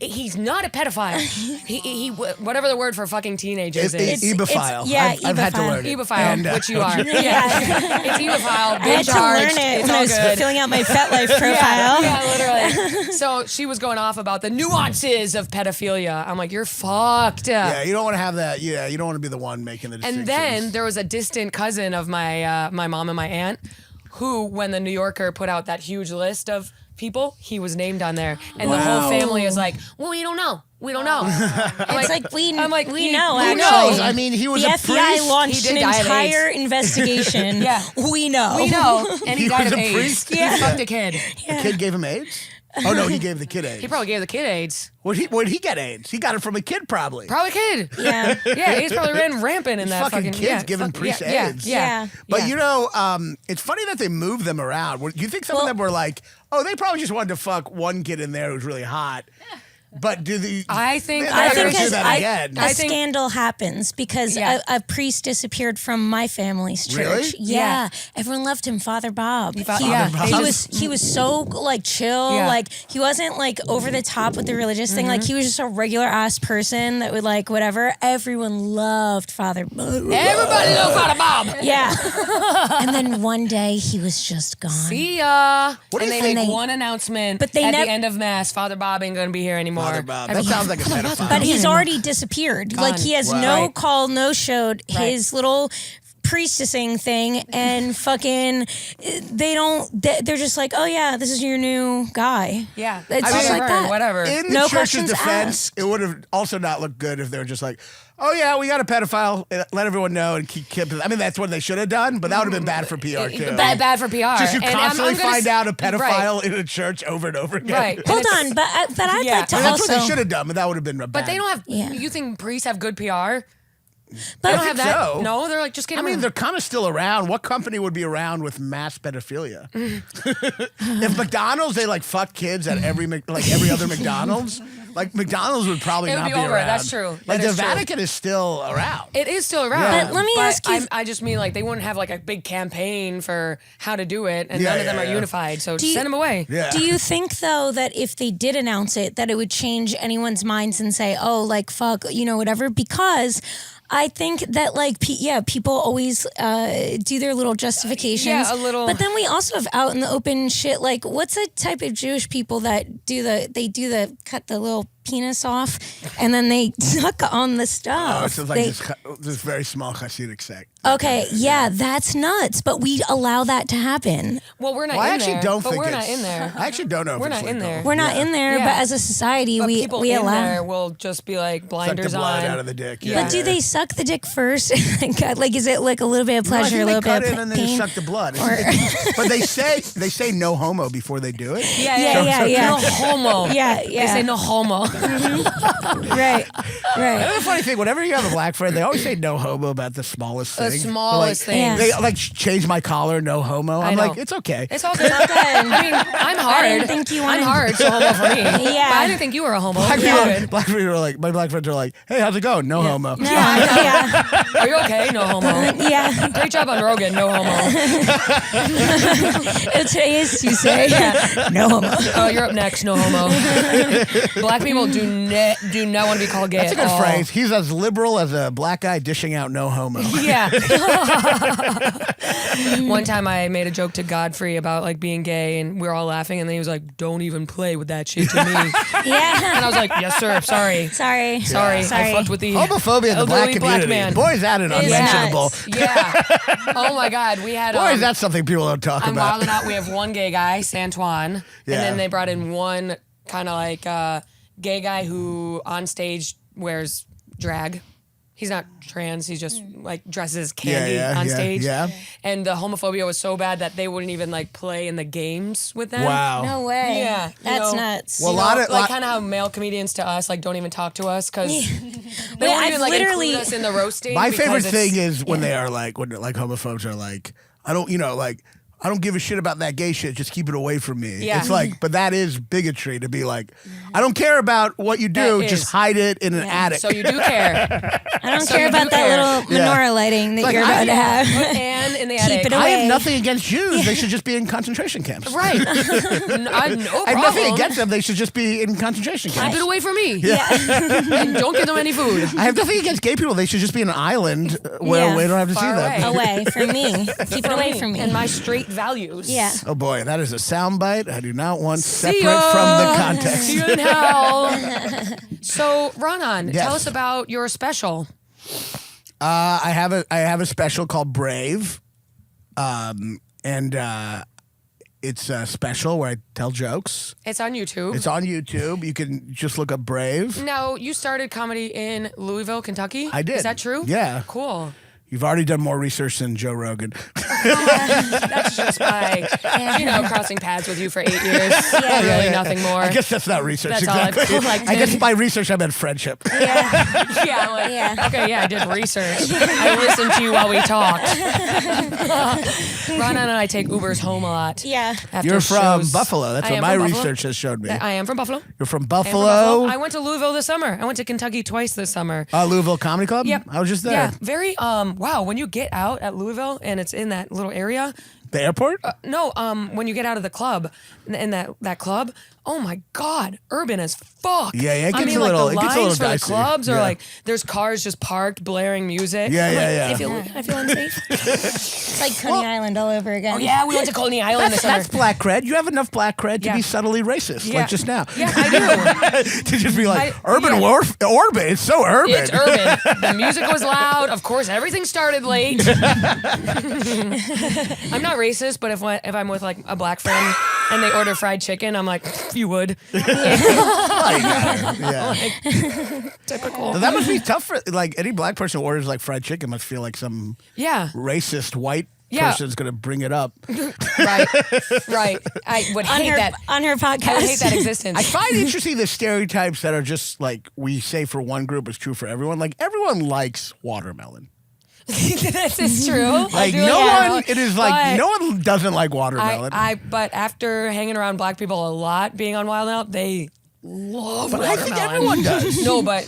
he's not a pedophile. he whatever the word for fucking teenagers is. Ebophile. I've had to learn it. Ebophile, which you are. It's ebophile. I had to learn it when I was filling out my FetLife profile. Yeah, literally. So she was going off about the nuances of pedophilia. I'm like, you're fucked. Yeah, you don't want to have that. Yeah, you don't want to be the one making the decisions. And then there was a distant cousin of my mom and my aunt who, when the New Yorker put out that huge list of people, he was named on there. And the whole family is like, well, we don't know. We don't know. We know. Who Actually, knows? I mean, he was the a FBI priest. launched an entire investigation. We know. We know. And he died was of a AIDS. priest? He fucked a kid. The kid gave him AIDS? Oh, no, he gave the kid AIDS. He probably gave the kid AIDS. Where'd he get AIDS? He got it from a kid, probably. Probably kid. Yeah. Yeah, AIDS probably ran rampant in that fucking kids giving priests AIDS. Yeah. But you know, it's funny that they move them around. Do you think some of them were like, oh, they probably just wanted to fuck one kid in there who's really hot? But I think do that again. A scandal happens because a priest disappeared from my family's church. Really? Yeah. Everyone loved him, Father Bob. Bob. He was so like chill. Yeah. Like he wasn't like over the top with the religious thing. Like he was just a regular ass person that would like whatever. Everyone loved Father Bob. Everybody loved Father Bob. Yeah. And then one day he was just gone. See ya. What do and you they think? make one announcement But they at nev- the end of Mass. Father Bob ain't gonna be here anymore. Father Bob. That sounds like a pedophile. But he's already disappeared. Like he has no Right. call, no showed his little priestessing thing, and fucking they're just like, oh yeah, this is your new guy. Yeah. It's just like that. Whatever. In the No church's questions defense, asked. it would have also not looked good if they were just like, oh yeah, we got a pedophile. Let everyone know and keep. I mean, that's what they should have done, but that would have been bad for PR too. Bad for PR. Just you And constantly I'm gonna find out a Right. pedophile in a church over and over again. Right. Hold on, but I'd like to I mean, that's also. what they should have done, but that would have been bad. But they don't have. Yeah. You think priests have good PR? But They don't have that. so. No, they're like just I getting. mean, they're kind of still around. What company would be around with mass pedophilia? If McDonald's, they like fuck kids at every other McDonald's. Like McDonald's would probably It would not be be over. around. That's true. Like That the is true. Vatican is still around. It is still around. Yeah. But let me ask you- I just mean like they wouldn't have like a big campaign for how to do it, and Yeah, none of them yeah, are yeah. unified. So Do you- send them away. Yeah. Do you think though that if they did announce it, that it would change anyone's minds and say, oh, like fuck, whatever? Because I think that like people always do their little justifications. Yeah, a little. But then we also have out in the open shit. Like, what's the type of Jewish people that cut the little penis off and then they suck on the stuff? Oh, so like this very small Hasidic sect. Okay, yeah, that's nuts. But we allow that to happen. Well, we're not Well, I in actually there. don't but think we're it's- not in there. I actually don't know if We're it's not in legal. there. We're not in there, Yeah. but as a society, But we people we in allow. there will just be like Suck the blinders blood on. out of the dick. Yeah. But do they suck the dick first? Like, is it like a little bit of No, I pleasure, think a they little cut bit in of and then you pain? suck the blood. Or- But they say no homo before they do it. Yeah. No homo. Yeah. They say no homo. Right. Another funny thing, whenever you have a black friend, they always say no homo about the smallest The thing. smallest Like, thing. Yeah. They like change my collar, no homo. I'm know. like, it's okay. It's all good. I mean, I'm hard. didn't think you I'm wanted- hard, so homo for me. Yeah. But I didn't think you were a homo. Black You're people, good. black people are like, my black friends are like, hey, how's it going? No homo. No, yeah. Are you okay? No homo. Yeah. Great job on Rogan. No homo. Today is Tuesday. Yeah. No homo. Oh, you're up next. No homo. Black people people do not want to be called gay. That's a good all. phrase. He's as liberal as a black guy dishing out no homo. Yeah. One time I made a joke to Godfrey about like being gay, and we were all laughing, and then he was like, "Don't even play with that shit to me." Yeah. And I was like, "Yes, sir. Sorry. Sorry. Sorry. I fucked with the homophobia in the black elderly community. man. Boy, is that an unmentionable. Yeah. Oh my God. We had. Boy, is that something people don't talk I'm about. wilding out. We have one gay guy, Santuan, and then they brought in one kind of like gay guy who on stage wears drag. He's not trans. He's just like dresses as candy on stage. Yeah. And the homophobia was so bad that they wouldn't even like play in the games with them. Wow. No way. Yeah, That's nuts. Well, like kind of how male comedians to us like don't even talk to us because they won't even like include us in the roasting. My favorite thing is when they are like when like homophobes are like, I don't give a shit about that gay shit. Just keep it away from me. Yeah. It's like, but that is bigotry to be like, I don't care about what you do. Just hide it in an attic. So you do care. I don't care about that little menorah lighting that like, you're about to have. And in the attic. Keep it I away. have nothing against Jews. They should just be in concentration camps. Right. I have no problem. I have nothing against them. They should just be in concentration camps. Keep it away from me. Yeah. And don't give them any food. I have nothing against gay people. They should just be an island where we don't have to see Far them. Away from me. Keep it away from me. And my straight values. Yeah. Oh boy, that is a soundbite I do not want See separate ya. from the context. See you in hell. So, Raanan, Yes. tell us about your special. I have a special called Brave, and it's a special where I tell jokes. It's on YouTube. It's on YouTube. You can just look up Brave. Now, you started comedy in Louisville, Kentucky? I did. Is that true? Yeah. Cool. You've already done more research than Joe Rogan. That's just by, crossing paths with you for 8 years. Really nothing more. I guess that's not research. That's all I've exactly. collected. I guess by research I meant friendship. Okay, I did research. I listened to you while we talked. Raanan and I take Ubers home a lot. Yeah. After You're from shows. Buffalo. That's I what am my from Buffalo. research has showed me. I am from Buffalo. You're from I am from Buffalo. I went to Louisville this summer. I went to Kentucky twice this summer. Louisville Comedy Club? Yep. I was just there. Yeah, very, wow, when you get out at Louisville and it's in that little area. The airport? No, when you get out of the club, in that club, oh my God, urban as fuck. Yeah, it gets I mean, a little, like the it gets a lines little for the dicey. clubs are Yeah. like, there's cars just parked, blaring music. Yeah, I'm yeah, like, yeah. I feel unsafe. It's like Coney Island all over again. Oh yeah, we went to Coney Island this summer. That's black cred. You have enough black cred to Yeah. be subtly racist, Yeah. like just now. Yeah, I do. To just be like, urban yeah. Orban. It's so urban. It's urban. The music was loud. Of course, everything started late. I'm not racist, but if I'm with like a black friend and they order fried chicken, I'm like, you would. Yeah. Typical. That must be tough for like any black person who orders like fried chicken must feel like some Yeah. racist white Yeah. person's gonna bring it up. Right. I would hate that. On her podcast. I would hate that existence. I find interesting the stereotypes that are just like we say for one group is true for everyone. Like everyone likes watermelon. This is true. Like no one doesn't like watermelon. But after hanging around black people a lot, being on Wild Out, they love but I watermelon. think everyone does. No, but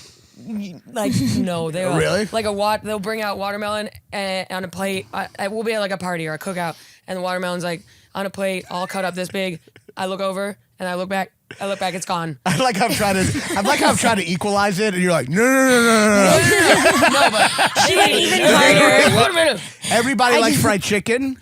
like no, they Really? like they'll bring out watermelon on a plate. We'll be at like a party or a cookout, and the watermelon's like on a plate, all cut up this big. I look over and I look back. It's gone. I like how I'm trying to equalize it, and you're like, no. No, but She went even harder. watermelon. Everybody likes fried chicken.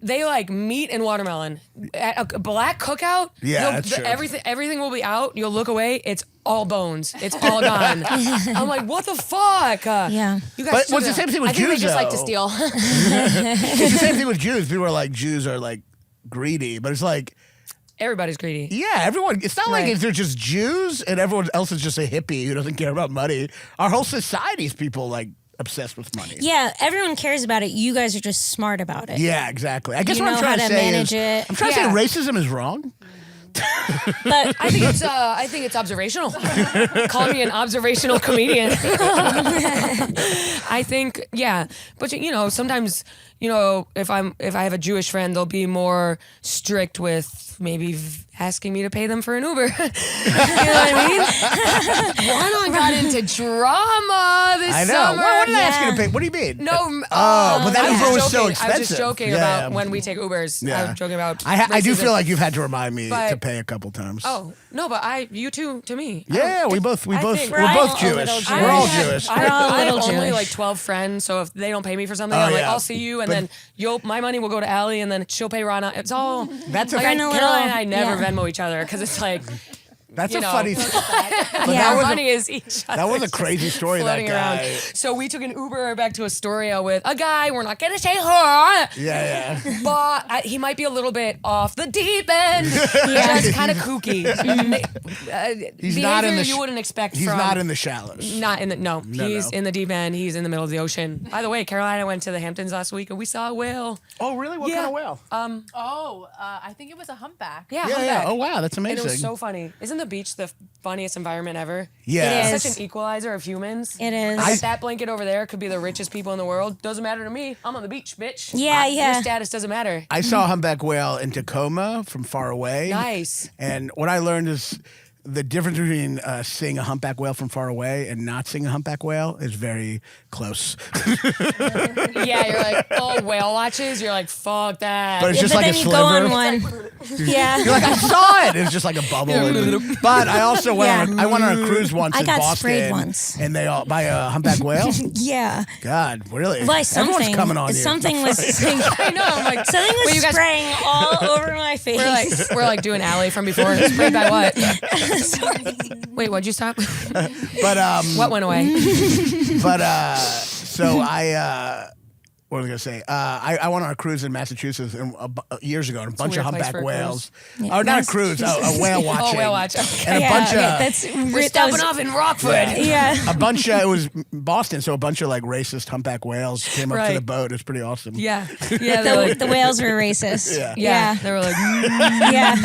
They like meat and watermelon. At a black cookout, Yeah, that's true. everything will be out. You'll look away, it's all bones. It's all gone. I'm like, what the fuck? Yeah. You guys But do what's the that. same thing with I think Jews, they just like to though? steal. It's the same thing with Jews. People are like Jews are like greedy, but it's like Everybody's greedy. yeah, everyone. It's not like Right. they're just Jews and everyone else is just a hippie who doesn't care about money. Our whole society's people like obsessed with money. Yeah, everyone cares about it. You guys are just smart about it. Yeah, exactly. I guess You what I'm know trying how to to say manage is, it. I'm trying to say Yeah. racism is wrong. But I think it's observational. Call me an observational comedian. I think but sometimes if I have a Jewish friend, they'll be more strict with maybe asking me to pay them for an Uber. You know what I mean? Raanan got into drama this I know. summer. What did I ask you to pay? What do you mean? No. But that Uber was so expensive. I was just joking about when we take Ubers. Yeah. I was joking about I do feel like you've had to remind me But- to pay a couple times. Oh no, but you too to me. Yeah, we're both We're Jewish. all Jewish. a We're all little Jewish. We're all a I have little only Jewish. like 12 friends, so if they don't pay me for something, Oh, I'm like, yeah. I'll see you, and But- then my money will go to Allie, and then she'll pay Raanan. It's all That's a like fun- Caroline and I Yeah. never Venmo each other because it's like That's you a know. funny. But Yeah. that our was money is each other. that was a crazy story. That Floating guy. around. So we took an Uber back to Astoria with a guy. We're not gonna say her, Yeah. but he might be a little bit off the deep end. Just kind of kooky. He's not in the. you wouldn't expect. He's from, not in the shallows. Not in the he's no. in the deep end. He's in the middle of the ocean. By the way, Carolina went to the Hamptons last week and we saw a whale. Oh, really? What kind of whale? I think it was a humpback. Yeah, Yeah. humpback. Oh, wow. That's And amazing. it was so funny. Isn't the beach the funniest environment ever? Yeah. It It's is. such an equalizer of humans. It is. Like, if that blanket over there could be the richest people in the world. Doesn't matter to me. I'm on the beach, bitch. Yeah, yeah. Your status doesn't matter. I saw a humpback whale in Tacoma from far away. Nice. And what I learned is the difference between seeing a humpback whale from far away and not seeing a humpback whale is very close. Yeah, you're like, oh, whale watches. You're like, fuck that. But it's just but like then a you go on sliver. one. Yeah. You're like, I saw it. It was just like a bubble. But I also went. Yeah. I went on a cruise once I in got Boston. sprayed once. And they all by a humpback whale. Yeah. God, really? By something. Everyone's coming on you. Something was I know. I'm like, something was Wait, you guys- spraying all over my face. we're like doing Allie from before. Sprayed by what? Sorry. Wait, what'd you stop? But What went away? But so what was I gonna say? I went on a cruise in Massachusetts years ago, and a bunch of weird place humpback for a whales. cruise. Oh, not a cruise, a whale watching. Oh, whale watch. Okay. And a bunch of that's We're that stopping was- off in Rockford. Yeah. a bunch of it was Boston, so a bunch of like racist humpback whales came up to Right. the boat. It's pretty awesome. Yeah. Yeah. They're The, like, the whales were racist. Yeah. yeah. They were like, Yeah.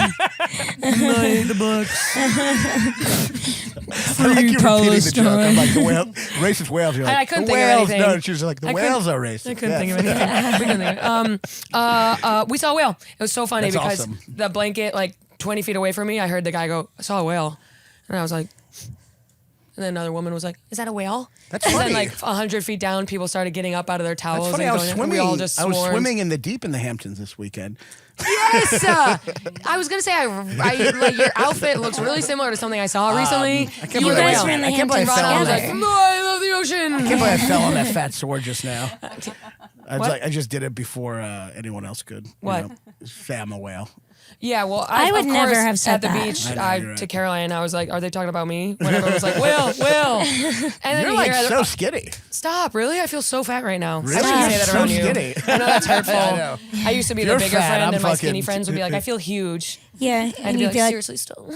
the books. I like you repeating the joke. I'm like the whale, racist whales. You're like, I couldn't the think of whales. anything. No, she was like the I couldn't- whales are racist. I couldn't Yeah. think of anything. We couldn't think of it. We saw a whale. It was so funny That's because awesome. the blanket, like 20 feet away from me, I heard the guy go, I saw a whale. And I was like, and then another woman was like, is that a whale? That's and funny. then like 100 feet down, people started getting up out of their towels. That's funny. And I was going, swimming. And we all just I was swarmed. swimming in the deep in the Hamptons this weekend. Yes. I was gonna say, I like your outfit looks really similar to something I saw recently. I can't You believe were I guys the were whale. in the I can't believe I Hamptons fell on I was that. like, together. no, I love the ocean. I can't believe I fell on that fat sword just now. I was What? like, I just did it before anyone else could. What? Say I'm a whale. Yeah, well, I would of never course, have said at the that. beach. I know, you're right. To Caroline, I was like, "Are they talking about me?" When everyone was like, "Will." And then You're you like hear so skinny. Stop! Really, I feel so fat right now. Really? I shouldn't say You're that so around skinny. you. I know that's hurtful. I know. I used to be You're the bigger fat, friend, I'm and my fucking- skinny friends would be like, "I feel huge," Yeah. and And I'd be you'd like, be like, "Seriously, still."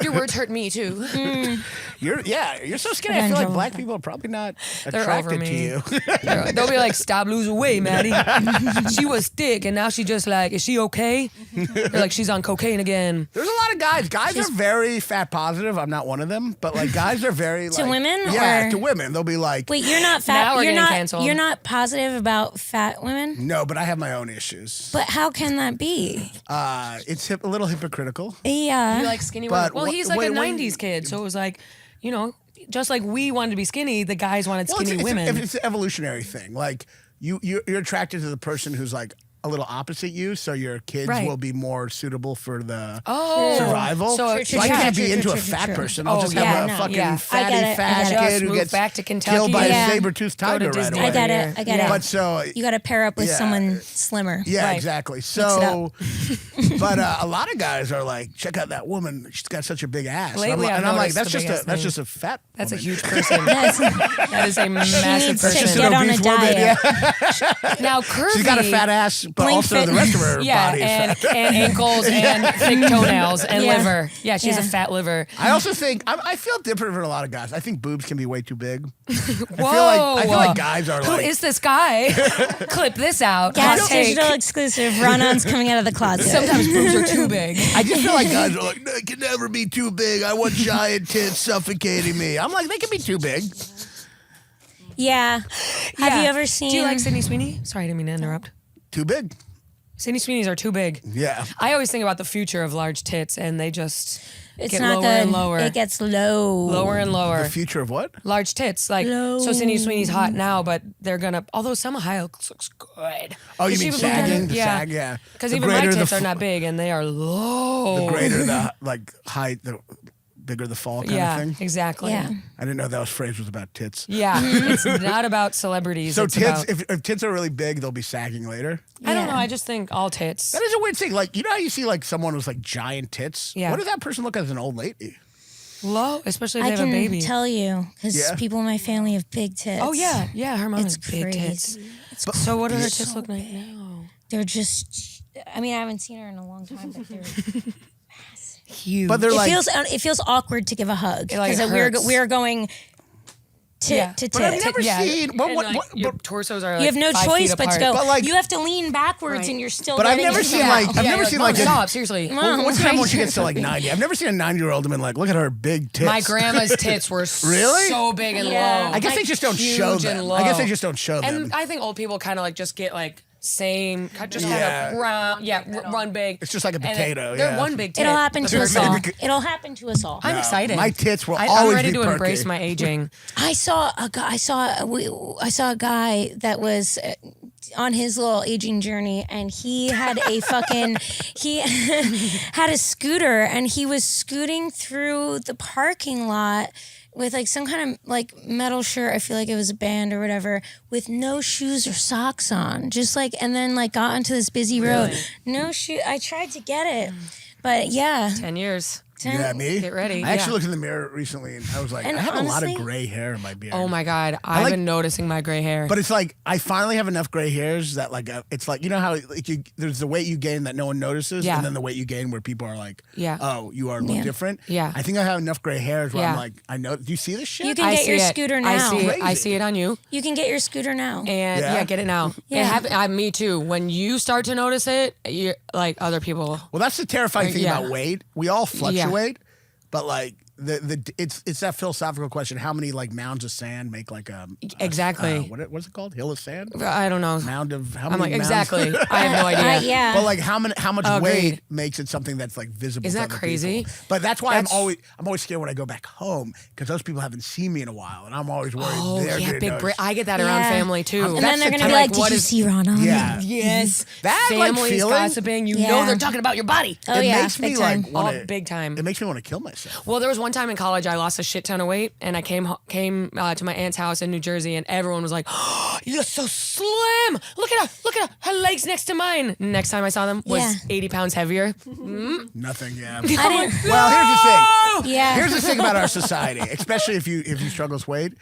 Your words hurt me too. You're so skinny. I feel like Angel. black people are probably not They're attracted over to me. you. They'll be like, "Stop losing weight, Maddy. She was thick, and now she just like, is she okay?" They're like, "She's on cocaine again." There's a lot of guys. Guys are very fat positive. I'm not one of them, but like guys are very To like, women, Yeah, or- to women. They'll be like, wait, you're not Now fat. we're You're getting not. canceled. You're not positive about fat women. no, but I have my own issues. But how can that be? It's a little hypocritical. Yeah. You like skinny But women. Well, he's like wait, a when- 90s kid, so it was like, you know, just like we wanted to be skinny, the guys wanted Well, skinny it's women. it's an evolutionary thing. Like you're attracted to the person who's like a little opposite you, so your kids Right. will be more suitable for the Oh. survival. So- So True, I true, can't true, be true, into a true, fat true. person. I'll Oh, just yeah, have a no, fucking yeah. fatty I get it, fat I get it. kid Just who move gets back to Kentucky. killed by Yeah. a saber-toothed Go to tiger right Disney. away. I get Yeah. it. I get it. But so You got to pair up with Yeah. someone slimmer. yeah, Right. exactly. it So, but a lot of guys are like, check out that woman. She's got such a big ass. Lately, and I've I'm like, noticed that's the just big ass that's thing. just a fat. That's a woman. huge person. That's, That is a she massive needs to Just person. an get on a obese woman, diet. yeah. Now, curvy. She's got a fat ass, but Blink also fit. the rest of her Yeah, body is and, fat. and ankles and thick toenails and Yeah. liver. Yeah, she's a Yeah. fat liver. I also think I feel different from a lot of guys. I think boobs can be way too big. Whoa. I feel like guys are Who like. is this guy? Clip this out. Gas Hot take. Digital exclusive. Raanan coming out of the closet. Sometimes boobs are too big. I just feel like guys are like, they can never be too big. I want giant tits suffocating me. I'm like, they can be too big. Yeah. Have Yeah. you ever seen? Do you like Sydney Sweeney? Sorry, I didn't mean to interrupt. Too big. Sydney Sweeney's are too big. Yeah. I always think about the future of large tits, and they just It's get not lower good. and lower. It gets low. Lower and lower. The future of what? Large tits. Like, so Sydney Sweeney's hot now, but they're going to, although Selma Hayek looks good. Oh, you Did mean she look at sagging? it? The sag, yeah. Because The even my greater the tits are f- not big, and they are low. The greater the height, the bigger the fall kind of thing. Exactly. Yeah. I didn't know that phrase was about tits. Yeah, it's not about celebrities. So it's tits, about, if tits are really big, they'll be sagging later. I don't know. Yeah. I just think all tits. That is a weird thing. Like, you know how you see like someone with like giant tits? Yeah. What does that person look as an old lady? Low, especially if I they have a can baby. tell you because Yeah. people in my family have big tits. Oh yeah, her mom It's has big crazy. tits. It's So what do her tits so look like big. now? They're just. I mean, I haven't seen her in a long time, but they're. Huge. But they're like, It feels awkward to give a hug It, like, because hurts. we're going tit Yeah. to but I've tit. never seen. And, like, your torsos are. Like You have no 5 choice feet but to apart. go. But, like- you have to lean backwards, Right. and you're still. But I've getting never it seen, out. like- I've Yeah, never you're seen, "Mom, like, a- stop. Seriously. what's the time when she gets to like 90? I've never seen a 90-year-old and been like, look at her big tits. My grandma's tits were Really? so big and Yeah. low. I guess they just don't Huge show and them. low. I guess they just don't show them. And I think old people kind of like just get like same, just kind Yeah. of round, run big. It's just like a And potato, They're yeah. one big tit. It'll happen to us They're all. big. It'll happen to us all. I'm excited. My tits will I'm always ready be to perky. embrace my aging. I saw a guy. I saw a guy that was on his little aging journey, and he had a fucking he had a scooter, and he was scooting through the parking lot with like some kind of like metal shirt. I feel like it was a band or whatever, with no shoes or socks on. Just like, and then like got onto this busy road. No shoe. I tried to get it, but yeah. 10 years. Yeah, me? Get ready, I actually yeah. looked in the mirror recently and I was like, And I have a lot of honestly- gray hair in my beard. Oh my God. I've like- been noticing my gray hair. But it's like, I finally have enough gray hairs that like, it's like, you know how like there's the weight you gain that no one notices, Yeah. and then the weight you gain where people are like, Yeah. oh, you are look Yeah. different. Yeah. I think I have enough gray hairs where I'm Yeah. like, I know, do you see this shit? You can I get see your it. scooter I now. see it. I Crazy. see it on you. You can get your scooter now. And Yeah? yeah, get it now. Yeah. Me too. When you start to notice it, you're like other people. Well, that's the terrifying thing Yeah. about weight. We all fluctuate, but like it's that philosophical question: how many like mounds of sand make like Exactly. what's it called? Hill of sand? I don't know. Mound of how I'm many? like, mounds? exactly. I have no idea. Yeah. But like how much Agreed. weight makes it something that's like visible? Isn't to that other crazy? people. But that's why That's- I'm always scared when I go back home because those people haven't seen me in a while, and I'm always worried. Oh, they're yeah, gonna big notice. Brit. I get that around Yeah. family too. And then That's they're the gonna be type- like, "Did what you is- see Raanan?" Yeah. Yes. That, like, Families feeling- gossiping. You Yeah. know they're talking about your body. Oh It yeah, makes me big time. like wanna, Big time. It makes me want to kill myself. Well, there was one time in college I lost a shit ton of weight, and I came to my aunt's house in New Jersey, and everyone was like, oh, "You're so slim! Look at her! Her legs next to mine." Next time I saw them was Yeah. 80 pounds heavier. Nothing. Yeah. I didn't- Well, here's the thing. Yeah. Here's the thing about our society, especially if you struggle with weight.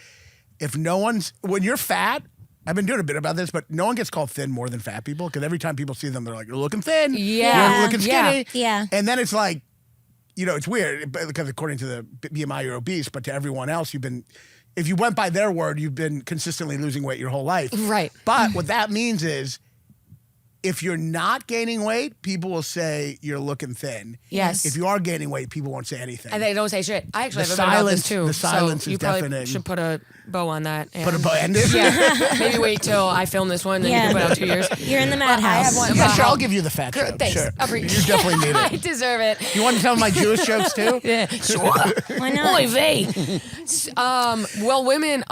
If no one's when you're fat, I've been doing a bit about this, but no one gets called thin more than fat people because every time people see them, they're like, "You're looking thin. Yeah. You're looking Yeah. skinny." Yeah. And then it's like, it's weird because according to the BMI, you're obese, but to everyone else, if you went by their word, you've been consistently losing weight your whole life. Right. But what that means is, if you're not gaining weight, people will say you're looking thin. Yes. If you are gaining weight, people won't say anything. And they don't say shit. I actually The have a bit about this silence- too. the silence so is you probably deafening. should put a bow on that. Put a bow end it. Yeah. Maybe wait till I film this one, then you Yeah. can put out 2 years. You're in the I have madhouse. one. Yeah, sure. I'll give you the fat joke. Thanks. Sure. I You definitely need I it. deserve it. You want some of my Jewish jokes too? Yeah, sure. Why not? Oy vey. Well, women,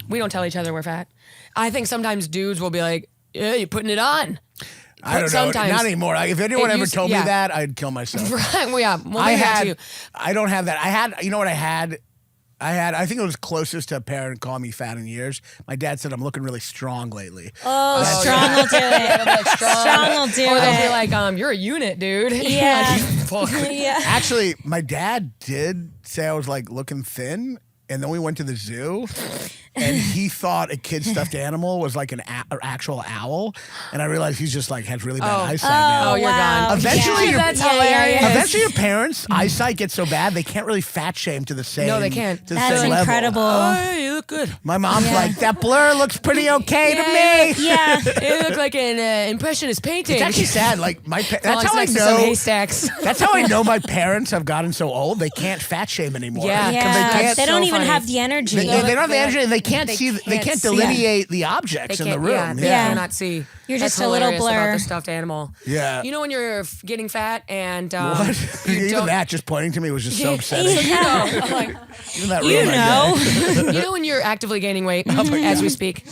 we don't tell each other we're fat. I think sometimes dudes will be like, "Yeah, you're putting it on." I don't know. Sometimes. Not anymore. If anyone It ever used- told me yeah. that, I'd kill myself. Right? Well, yeah. Well, I maybe that had. too. I don't have that. I had. You know what I had? I think it was closest to a parent calling me fat in years. My dad said I'm looking really strong lately. Oh, That's- strong will do it. They'll be like, Strong will do Or they'll be it. like, "You're a unit, dude." Yeah. Fuck. Yeah. Actually, my dad did say I was like looking thin, and then we went to the zoo, and he thought a kid stuffed animal was like an actual owl, and I realized he's just like has really bad eyesight now. Oh, you're wow. gone. Eventually, Yeah. your- That's Yeah, yeah, hilarious. yeah. Eventually, your parents' eyesight gets so bad they can't really fat shame to the same. No, they can't. To the That's same level. incredible. Oh, yeah, you look good. My mom's Yeah. like, that blur looks pretty okay to me. Yeah. It looked like an impressionist painting. It's actually sad. Like that's Belongs how I next to some know. haystacks. That's how I know my parents have gotten so old they can't fat shame anymore. Yeah. 'Cause Yeah. they can't. They don't so even even have the energy. They don't have the energy, and they can't see. They can't delineate the objects in the room. Yeah, they cannot see. You're That's just a little hilarious blur. about the stuffed animal. Yeah. You know when you're getting fat and What? Even that just pointing to me was just so upsetting. I'm like, Even that ruined my day. you know when you're actively gaining weight as we speak.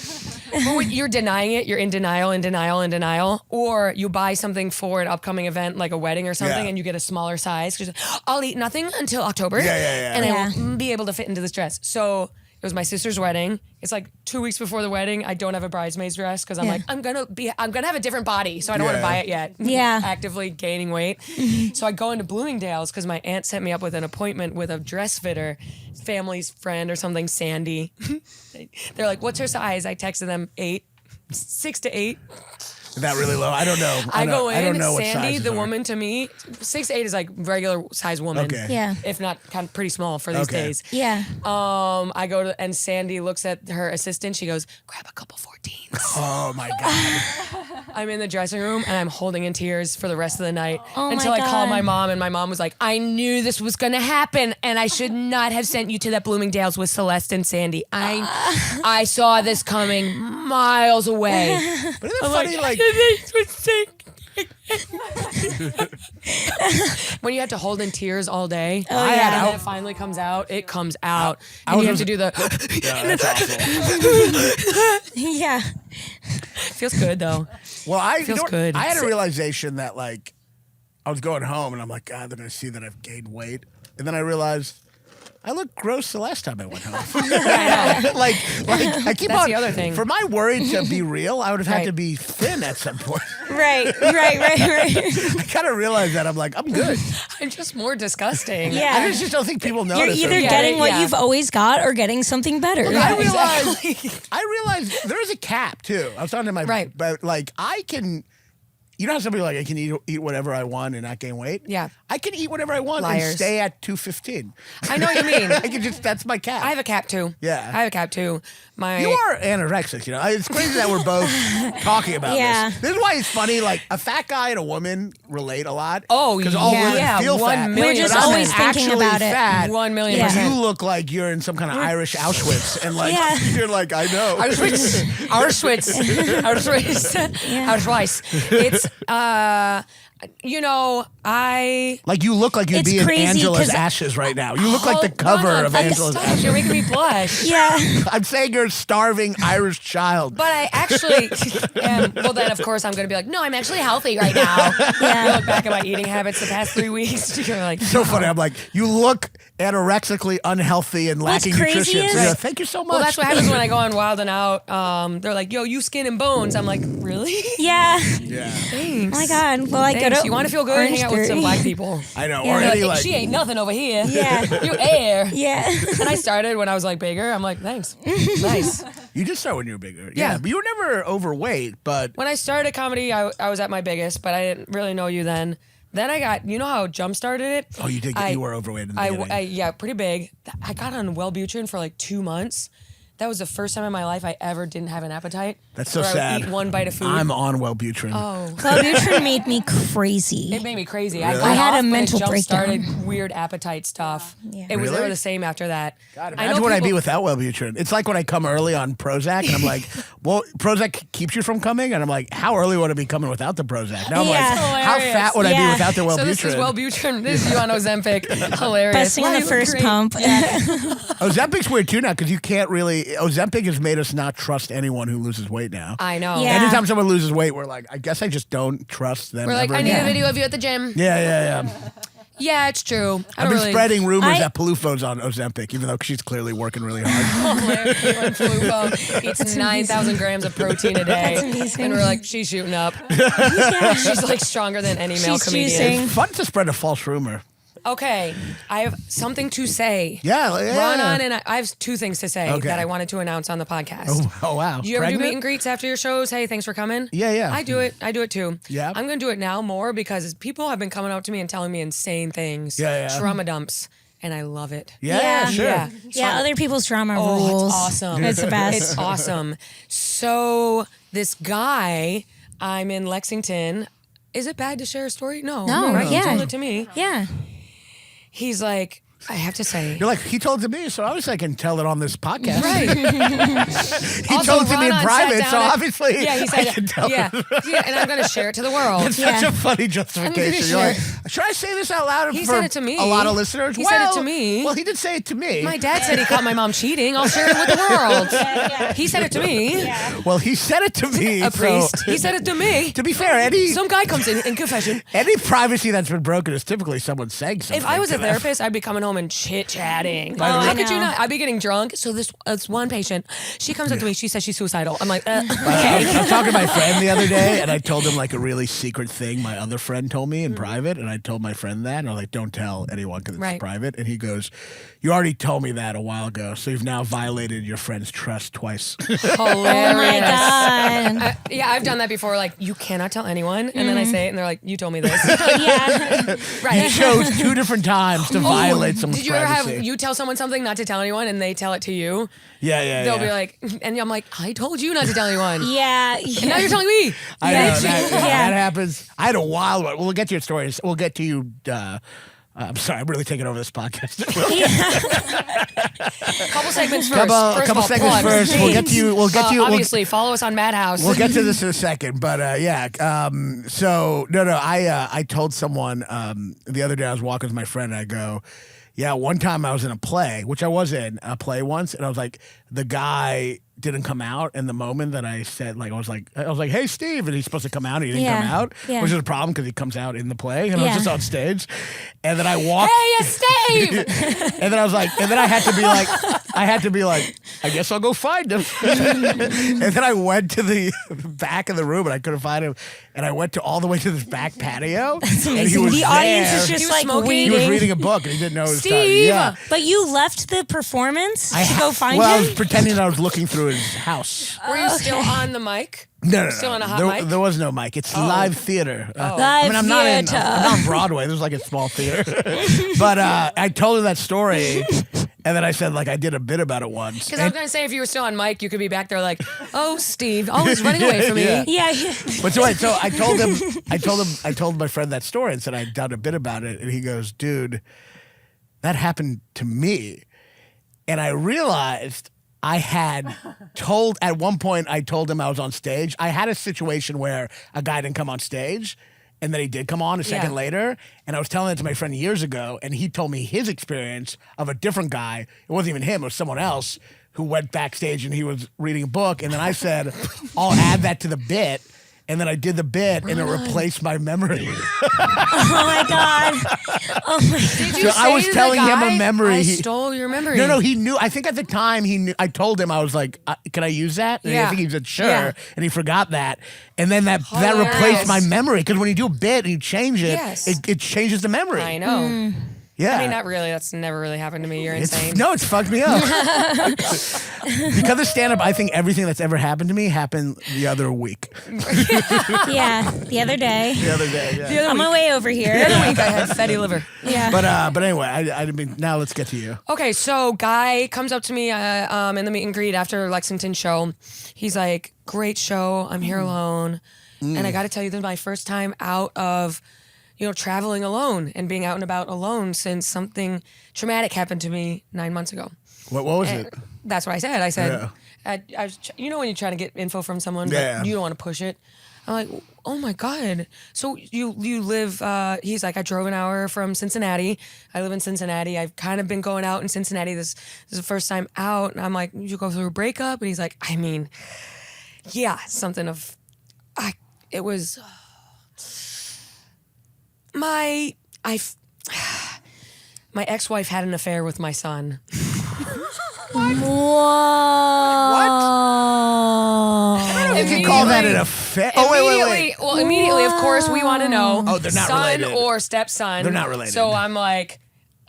But when you're denying it, you're in denial, or you buy something for an upcoming event like a wedding or something, and you get a smaller size. 'Cause I'll eat nothing until October, and I will be able to fit into this dress. So it was my sister's wedding. It's like 2 weeks before the wedding. I don't have a bridesmaid's dress because I'm like, I'm gonna have a different body, so I don't want to buy it yet. Yeah. Actively gaining weight. So I go into Bloomingdale's because my aunt set me up with an appointment with a dress fitter, family's friend or something, Sandy. They're like, what's her size? I texted them 6 to 8. Is that really low? I don't know. I go in, I don't know what Sandy, sizes the are. woman to me, 6 to 8 is like regular size woman. Okay. Yeah. If not kind of pretty small for these days. Yeah. I go to, and Sandy looks at her assistant. She goes, grab a couple 14s. Oh my God. I'm in the dressing room and I'm holding in tears for the rest of the night Oh until my I call God. my mom, and my mom was like, I knew this was going to happen and I should not have sent you to that Bloomingdale's with Celeste and Sandy. I saw this coming miles away. But isn't it funny, like when you have to hold in tears all day, yeah. and then it finally comes out. It comes out, and you have to do the. yeah, that's awful. Yeah. Feels good though. Well, Feels good. I had a realization that like I was going home and I'm like, God, they're gonna see that I've gained weight, and then I realized I looked gross the last time I went home. like I keep That's on. the other thing. For my worry to be real, I would have had Right. to be thin at some point. Right. I kind of realized that I'm like, I'm good. I'm just more disgusting. Yeah. I just don't think people You're notice. either it. getting what yeah. you've always got or getting something better. I realized there is a cap too. I was talking to my Right. but like I can. You know how somebody like I can eat whatever I want and not gain weight? Yeah. I can eat whatever I want and Liars. stay at 215. I know what you mean. I can just that's my cap. I have a cap too. Yeah. I have a cap too. You are anorexic, you know. It's crazy that we're both talking about Yeah. this. This is why it's funny. Like a fat guy and a woman relate a lot. Oh, because all yeah. women Yeah, feel 1 fat. million We're just But I'm always thinking actually about it. fat, 1 million Yeah. percent. You look like you're in some kind of Irish Auschwitz, and like Yeah. you're like, I know. Auschwitz. It's you know, I Like you look like you'd It's be in crazy Angela's 'cause- ashes right now. You look like the Hold cover on, of Angela's stop. ashes. You're making me blush. Yeah. I'm saying you're a starving Irish child. But I actually am. Well, then of course I'm going to be like, no, I'm actually healthy right now. Yeah. You look back at my eating habits the past 3 weeks. You're like, So funny. I'm like, you look anorexically unhealthy and What's lacking crazy nutrition. is- So you're like, thank you so much. well, that's what happens when I go on Wild and Out. They're like, yo, you skin and bones. I'm like, really? Yeah. Yeah, Thanks. Oh my God. Well, I go Thanks. to You want to feel good? Hang out with some black people. I know. Yeah. Or They're any like, like, she ain't nothing over here. Yeah. You air. Yeah. And I started when I was like bigger. I'm like, thanks. Nice. you did start when you were bigger. Yeah. But you were never overweight. But When I started comedy, I was at my biggest, but I didn't really know you then. Then I got, you know how Jump started it? oh, you did. You were overweight in the beginning. Yeah, pretty big. I got on Wellbutrin for like 2 months. That was the first time in my life I ever didn't have an appetite. That's so where I sad. would eat one bite of food. I'm on Wellbutrin. Oh, Wellbutrin made me crazy. it made me crazy. Really? I I had a off, but mental it jump breakdown. started weird appetite stuff. Yeah. It was Really? never the same after that. God, I know imagine what I'd be people- without Wellbutrin. It's like when I come early on Prozac, and I'm like, well, Prozac keeps you from coming, and I'm like, how early would I be coming without the Prozac? Now I'm Yeah. like, how Hilarious. fat would I be Yeah. without the Wellbutrin? So this is Wellbutrin. This is you on Ozempic. Hilarious. Busting on Wow, the you look first great. pump. Ozempic's weird too now because you can't really. Ozempic has made us not trust anyone who loses weight now. I know. Yeah. Anytime someone loses weight, we're like, I guess I just don't trust them. We're like, ever I need again. a video of you at the gym. Yeah. Yeah, it's true. I I've don't been really. spreading rumors I- that Palufo's on Ozempic, even though she's clearly working really hard. Flupo eats 9,000 grams of protein a day. That's amazing. And we're like, she's shooting up. She's like stronger than any male She's comedian. juicing. Fun to spread a false rumor. Okay, I have something to say. Yeah. Raanan and I have 2 things to say Okay. that I wanted to announce on the podcast. Oh wow. Do you ever do Pregnant? meet and greets after your shows? Hey, thanks for coming. Yeah. I do it. I do it too. Yeah. I'm gonna do it now more because people have been coming up to me and telling me insane things. Yeah. Trauma dumps, and I love it. Yeah, Yeah. sure. Yeah. Yeah, other people's drama Oh, rules. it's awesome. It's the best. It's awesome. So this guy, I'm in Lexington. Is it bad to share a story? No. No, Right? yeah. You told it to me. Yeah. He's like, I have to say. You're like, he told it to me, so obviously I can tell it on this podcast. Right. He told it to me in Raanan private, sat so down obviously yeah, he said, I can tell yeah, it. yeah, and I'm going to share it to the world. It's such a funny justification. You're like, should I say this out loud He for said it to me. a lot of listeners? He said it to me. Well, he did say it to me. My dad said he caught my mom cheating. I'll share it with the world. He said it to me. Well, he said it to me. A priest. So, He said it to me. to be fair, Some guy comes in confession. any privacy that's been broken is typically someone saying something. If I was to a them. therapist, I'd be coming home and chit-chatting. I How could you know. not? I'd be getting drunk. So this one patient, she comes up to me. She says she's suicidal. I'm like, I was talking to my friend the other day, and I told him like a really secret thing my other friend told me in private, and I told my friend that, and I was like, don't tell anyone because it's private. And he goes, you already told me that a while ago, so you've now violated your friend's trust twice. hilarious. Oh my God. Yeah, I've done that before. Like, you cannot tell anyone. And then I say it, and they're like, you told me this. Yeah. You chose 2 different times to violate someone's Did you ever privacy. have, you tell someone something not to tell anyone, and they tell it to you? Yeah. They'll be like, and I'm like, I told you not to tell anyone. Yeah. And now you're telling me. I Yeah. know, that Yeah. happens. I had a wild one. We'll get to your stories. We'll get to you. I'm sorry, I'm really taking over this podcast. Couple segments first. Couple segments first. We'll get to you. We'll get to you. Obviously, follow us on Madhouse. We'll get to this in a second, but so I told someone the other day I was walking with my friend and I go, yeah, one time I was in a play, which I was in a play once, and I was like, the guy didn't come out in the moment that I said, like, I was like, hey, Steve, and he's supposed to come out, and he didn't come out, which is a problem because he comes out in the play, and I was just on stage, and then I walked. Hey, it's Steve! And then I was like, and then I had to be like, I guess I'll go find him. And then I went to the back of the room and I couldn't find him. And I went all the way to this back patio. That's and he amazing. was The audience there. is just He was like smoking. He was waiting. reading a book and he didn't know it was time. Steve! Yeah. But you left the performance to go find Well, I him? was pretending I was looking through his house. Were you still on the mic? No. Still on a hot mic? There was no mic. It's live theater. Live I'm theater. not on Broadway. This is like a small theater. But I told her that story, and then I said, like, I did a bit about it once. Because I was going to say, if you were still on mic, you could be back there like, oh, Steve, always running away from me. Yeah. But so I told my friend that story and said I'd done a bit about it, and he goes, dude, that happened to me. And I realized I had told, at one point I told him I was on stage. I had a situation where a guy didn't come on stage, and then he did come on a second later, and I was telling it to my friend years ago, and he told me his experience of a different guy. It wasn't even him, it was someone else who went backstage and he was reading a book, and then I said, I'll add that to the bit. And then I did the bit, and it replaced my memory. Oh my God. Oh my God. Did you So I was say to telling the him guy, a memory. I stole your memory. No, he knew. I think at the time he knew. I told him, I was like, "Can I use that?" And I think he said, "Sure," and he forgot that. And then that replaced my memory because when you do a bit and you change it, it changes the memory. I know. Yeah. I mean, not really. That's never really happened to me. You're insane. It's fucked me up. Because of stand-up, I think everything that's ever happened to me happened the other week. Yeah, the other day. The other day, yeah. On my way over here. The other week I had fatty liver. Yeah. But anyway, I mean, now let's get to you. Okay, so guy comes up to me in the meet and greet after Lexington show. He's like, great show. I'm here alone. And I got to tell you, this is my first time out of, traveling alone and being out and about alone since something traumatic happened to me 9 months ago. What was it? That's what I said. I said, I was, when you're trying to get info from someone, but you don't want to push it. I'm like, oh my God. So you live, he's like, I drove an hour from Cincinnati. I live in Cincinnati. I've kind of been going out in Cincinnati. This is the first time out. And I'm like, you go through a breakup? And he's like, I mean, yeah, something of, it was, my ex-wife had an affair with my son. Whoa. You can call that an affair. Oh, wait. Well, immediately, of course, we want to know. Oh, they're not son related. or stepson. They're not related. So I'm like,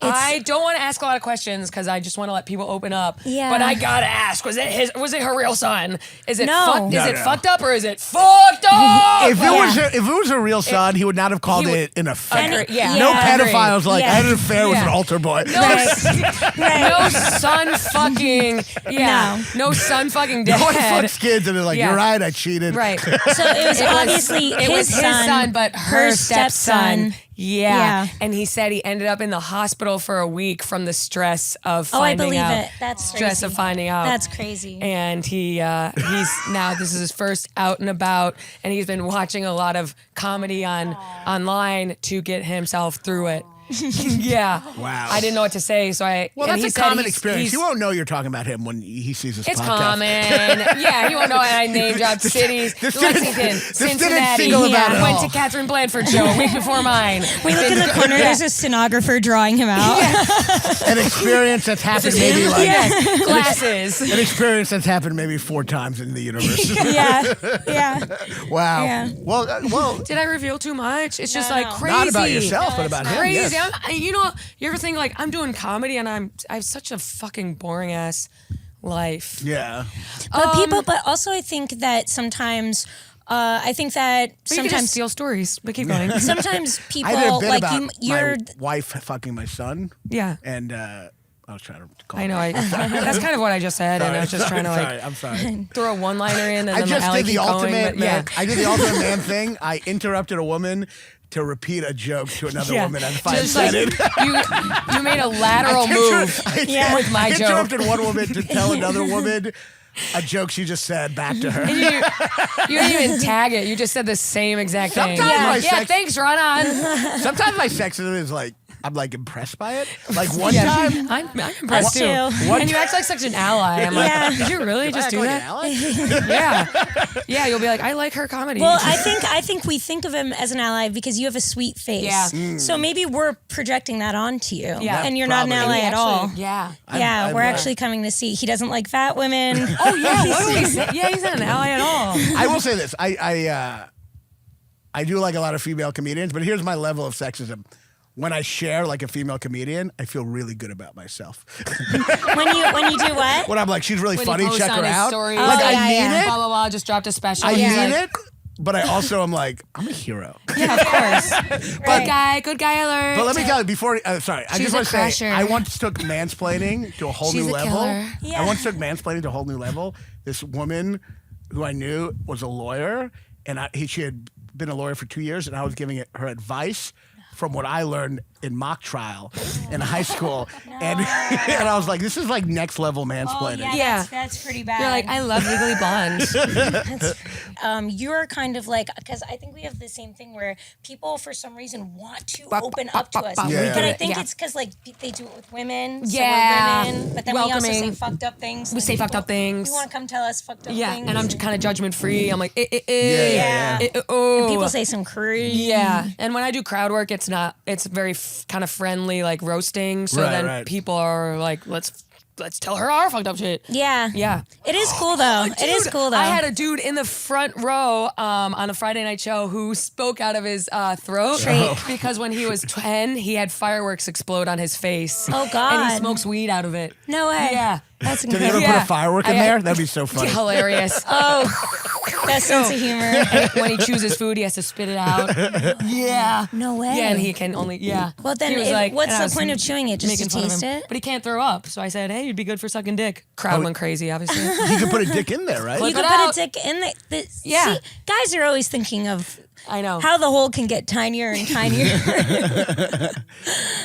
I don't want to ask a lot of questions because I just want to let people open up. Yeah. But I gotta ask: was it her real son? Is it No. fucked up or is it fucked up? If it was a real son, he would not have called it an affair. No pedophiles like I had an affair with an altar boy. No son fucking. Yeah. No son fucking dead. No one fucks kids and they're like, you're right, I cheated. Right. So it was obviously his son, but her stepson. Yeah. And he said he ended up in the hospital for a week from the stress of I finding believe out. it. That's stress crazy. of finding out. That's crazy. And he's now, this is his first out and about, and he's been watching a lot of comedy online to get himself through it. Yeah. Wow. I didn't know what to say, so I. Well, and that's he a said common he's- experience. he's- You won't know you're talking about him when he sees this It's podcast. common. Yeah, he won't know I name dropped cities. this didn't- Lexington, this didn't Cincinnati. single him out at Went all. to Catherine Blanford's show a week before mine. We look in the corner. There's a stenographer drawing him out. An experience that's happened maybe like Yes, glasses. an experience that's happened maybe 4 times in the universe. Yeah. Wow. Yeah. Well, Did I reveal too much? It's just No, like no. crazy. not about yourself, but about him. Crazy. Yes. You know, you ever think like I'm doing comedy and I have such a fucking boring ass life. Yeah. But also I think that sometimes, I think that But you can just sometimes, steal stories. But keep going. sometimes people I did a bit like about you're. my wife fucking my son, Yeah. and I was trying to call. I know. That's kind of what I just said, and I was just trying to like I'm sorry. throw a one-liner in, and I then just Allie did the keep ultimate. going. But Yeah, I did the ultimate man thing. I interrupted a woman to repeat a joke to another woman as if I Just said like, it. you made a lateral move with my I joke. interrupted one woman to tell another woman a joke she just said back to her. You didn't even tag it. You just said the same exact thing. Sometimes my Yeah, sex- thanks, Raanan. Sometimes my sexism is like I'm like impressed by it. Like one time. I'm impressed too. too. And you act like such an ally. I'm like, Yeah. did you really just Act do like that? an ally? Yeah. Yeah, you'll be like, I like her comedy. Well, I think we think of him as an ally because you have a sweet face. Yeah. So maybe we're projecting that onto you. Yeah. And you're not an Probably. ally at all. Yeah. Yeah, we're I'm- actually coming to see. He doesn't like fat women. Oh, yeah. What do we say? Yeah, he's not an ally at all. I will say this. I do like a lot of female comedians, but here's my level of sexism. When I share like a female comedian, I feel really good about myself. when you do what? When I'm like, she's really When funny, he posts check on her his out. stories, Like I yeah, mean yeah. it. Blah, blah, blah. Just dropped a special. I He's mean like, it. But I also am like, I'm a hero. Yeah, of course. Good guy alert. But let me tell you before. Sorry, I She's just a want to say, crusher. I once took mansplaining to a whole She's new a level. killer. Yeah. I once took mansplaining to a whole new level. This woman who I knew was a lawyer, and she had been a lawyer for 2 years, and I was giving her advice from what I learned in mock trial in high school, and and I was like, this is like next level mansplaining. Yeah. That's pretty bad. You're like, I love Legally Blonde. You're kind of like, because I think we have the same thing where people for some reason want to open up to us. Yeah. But I think Yeah. it's because like they do it with women. Yeah. So we're women, but then we also say Welcoming. fucked up things. We say fucked up things. You want to come tell us fucked up Yeah, things. and I'm kind of judgment free. I'm like, Yeah. oh. People say some crazy. Yeah, and when I do crowd work, it's very kind of friendly, like roasting. So Right, then right. people are like, let's tell her our fucked up shit. Yeah. Yeah. It is cool though. It is Dude, cool though. I had a dude in the front row on a Friday night show who spoke out of his throat because when he was 10, he had fireworks explode on his face. Oh, God. And he smokes weed out of it. No way. Yeah. That's Did they incredible. ever put Yeah. a firework in I- there? That'd be so funny. Hilarious. Best sense of humor. And when he chooses food, he has to spit it out. Yeah. No way. Yeah, and he can only, yeah. Well, then He was what's and I the was point of chewing it? Just to making fun of taste him. it? But he can't throw up. So I said, hey, you'd be good for sucking dick. Crowd went crazy, obviously. You could put a dick in there, right? You Flip can it put out. a dick in the Yeah. See, guys are always thinking of I know. how the hole can get tinier and tinier.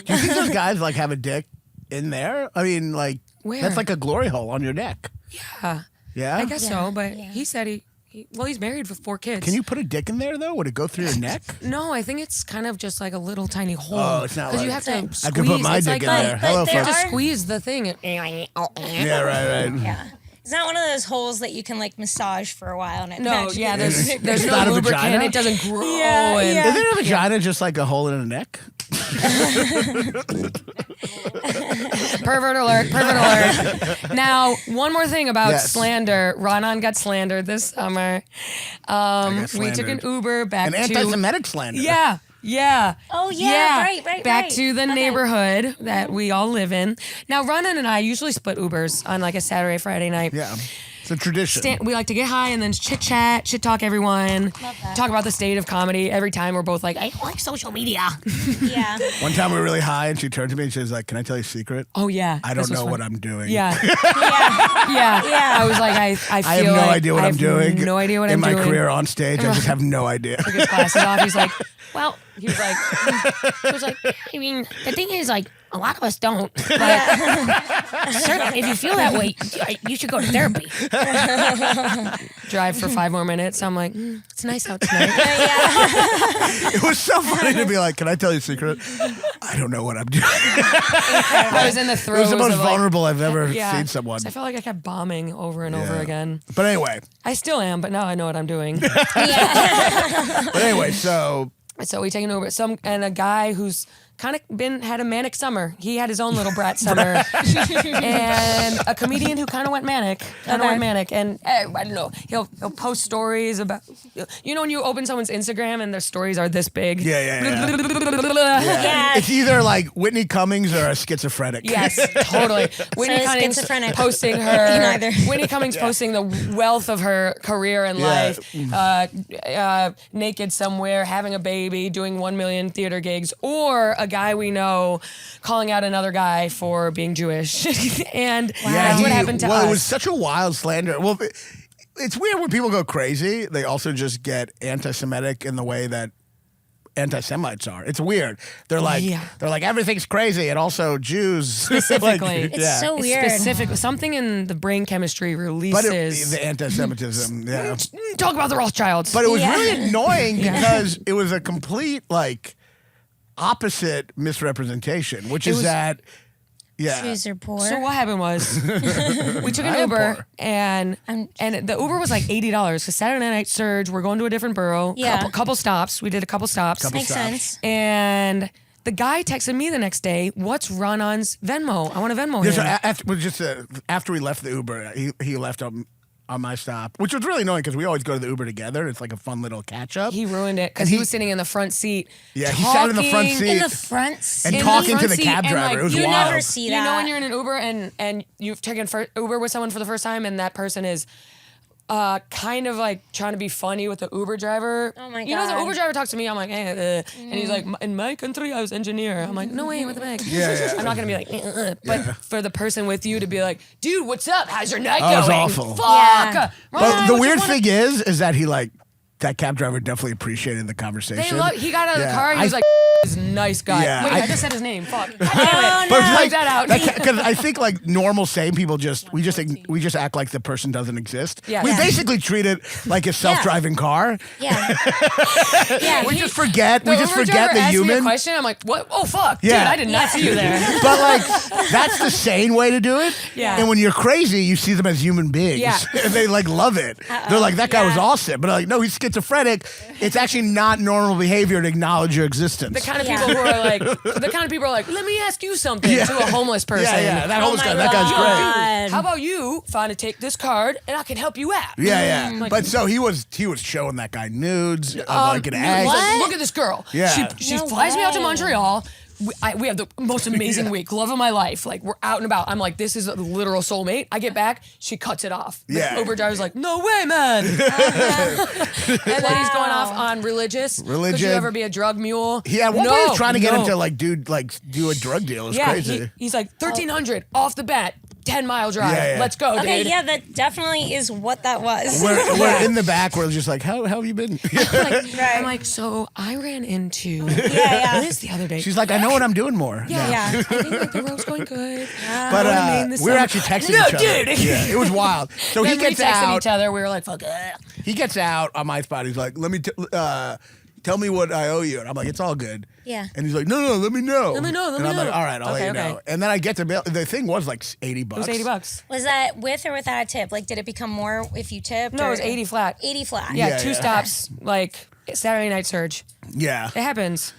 Do you think those guys like have a dick in there? I mean, like Where? that's like a glory hole on your neck. Yeah. Yeah. I guess so, but Yeah. he said he's married with 4 kids. Can you put a dick in there though? Would it go through your neck? No, I think it's kind of just like a little tiny hole. Oh, it's not Because you like- have to squeeze. I could put my it's dick like in there. but Hello, there You folks. have to are- squeeze the thing. Yeah, right. Yeah. It's not one of those holes that you can like massage for a while and it No, magically yeah, goes there's bigger. not a no lubricant. vagina? It doesn't grow. Yeah, and yeah. Isn't a vagina just like a hole in a neck? Pervert alert, pervert alert. Now, one more thing about Yes. slander. Raanan got slandered this summer. We took an Uber back An to... anti-Semitic slander. Yeah. Oh, yeah, right. Back to the Okay. neighborhood that we all live in. Now, Raanan and I usually split Ubers on like a Saturday, Friday night. Yeah. It's a tradition. We like to get high and then chit chat, shit talk everyone. Love that. Talk about the state of comedy. Every time we're both like, I don't like social media. Yeah. One time we were really high and she turned to me and she was like, "Can I tell you a secret? Oh yeah. I don't know what I'm doing." Yeah. Yeah. Yeah. I was like, I feel I have no idea what I'm doing. No idea what in I'm doing. In my career on stage, I just have no idea. Took his glasses off. He's like, well, he was like, I mean, the thing is, like, a lot of us don't. But certainly, if you feel that way, you should go to therapy. Drive for 5 more minutes. I'm like, it's nice out tonight. It was so funny to be like, "Can I tell you a secret? I don't know what I'm doing." I was in the It throes was the most of vulnerable I've ever yeah. seen someone. I felt like I kept bombing over and over again. But anyway, I still am, but now I know what I'm doing. so So we take an Uber. And a guy who's kind of had a manic summer. He had his own little brat summer. And a comedian who kind of went manic. And I don't know. He'll post stories about, you know, when you open someone's Instagram and their stories are this big. Yeah. it's either like Whitney Cummings or a schizophrenic. Yes, totally. Whitney Cummings schizophrenic. posting Neither. Whitney Cummings posting the wealth of her career and life, naked somewhere, having a baby, doing 1 million theater gigs, or a guy we know calling out another guy for being Jewish, and that's what happened to us. Well, it was such a wild slander. Well, it's weird when people go crazy. They also just get anti-Semitic in the way that anti-Semites are. It's weird. They're like everything's crazy, and also Jews specifically. It's so weird. Specifically, something in the brain chemistry releases the anti-Semitism. Yeah, talk about the Rothschilds. but it was really annoying because it was a complete opposite misrepresentation, which is that. Yeah. Jews are poor. So what happened was we took an I am Uber poor. and the Uber was like $80 because Saturday night surge. We're going to a different borough. Yeah. Couple stops. We did a couple stops. Makes sense. And the guy texted me the next day, "What's Raanan's Venmo? I want to Venmo him." After we left the Uber, he left on my stop, which was really annoying because we always go to the Uber together. It's like a fun little catch up. He ruined it because he was sitting in the front seat. Yeah, he sat in the front seat. In the front seat. And talking to the cab driver. It was you wild. never see that. You know when you're in an Uber and you've taken Uber with someone for the first time and that person is kind of like trying to be funny with the Uber driver. Oh my God. You know, the Uber driver talks to me, I'm like, and he's like, "In my country, I was engineer." I'm like, "No way, what the heck?" Yeah. I'm not gonna be like, but for the person with you to be like, "Dude, what's up? How's your night going?" That was awful. Fuck. Yeah. But the weird thing is that that cab driver definitely appreciated the conversation. He got out of the Yeah. car and he was like, "This nice guy." Yeah, Wait, I I just said his name. Fuck. God Oh, damn it. no. But Leave that out. Because I think normal sane people we just act like the person doesn't exist. Yeah. We Yeah. basically treat it like a self-driving car. Yeah. Yeah. We just forget. We The just Uber forget driver the asked me a human. question. I'm like, "What? Oh fuck, Yeah. dude, I did not see you there." But that's the sane way to do it. Yeah. And when you're crazy, you see them as human beings. Yeah. And they love it. They're like, "That guy was awesome." But no, he's schizophrenic. It's actually not normal behavior to acknowledge your existence. The kind of people who are like, "Let me ask you something" to a homeless person. Yeah. That homeless my guy. That guy's great. God. How about you take this card and I can help you out? Yeah. Like, But so he was showing that guy nudes of like an He's egg. like, "Look at this girl. Yeah. She No flies me out to way. Montreal. We have the most amazing week, love of my life. Like we're out and about. I'm like, this is a literal soulmate. I get back, she cuts it off. The Yeah. Uber driver's like, "No way, man." And then he's going off on religious. Could you Religion. ever be a drug mule? Yeah, at one point he was trying to get him no. to do a drug deal. It was Yeah, crazy. he's like 1,300 off the bat, 10-mile drive. Yeah. Let's go, Okay, dude. yeah, that definitely is what that was. We're in the back. We're just like, how have you been? Right. I'm like, so I ran into yeah. this the other day. She's like, I know what I'm doing more. yeah, Yeah. I think like the road's going good. But I name this we were summer. actually texting No, each other. dude. Yeah, it was wild. So he Then we gets texted out. each other. We were like, "Fuck it." He gets out on my spot. He's like, let me tell me what I owe you. And I'm like, it's all good. Yeah. And he's like, no, let me know. Let me know, let and me I'm like, know. all right, I'll let Okay, you know. okay. And then I get to bill. The thing was like $80. It was $80. Was that with or without a tip? Like, did it become more if you tipped? No, or- it was 80 flat. 80 flat. Yeah, Yeah, two yeah. stops, like Saturday night surge. Yeah. It happens.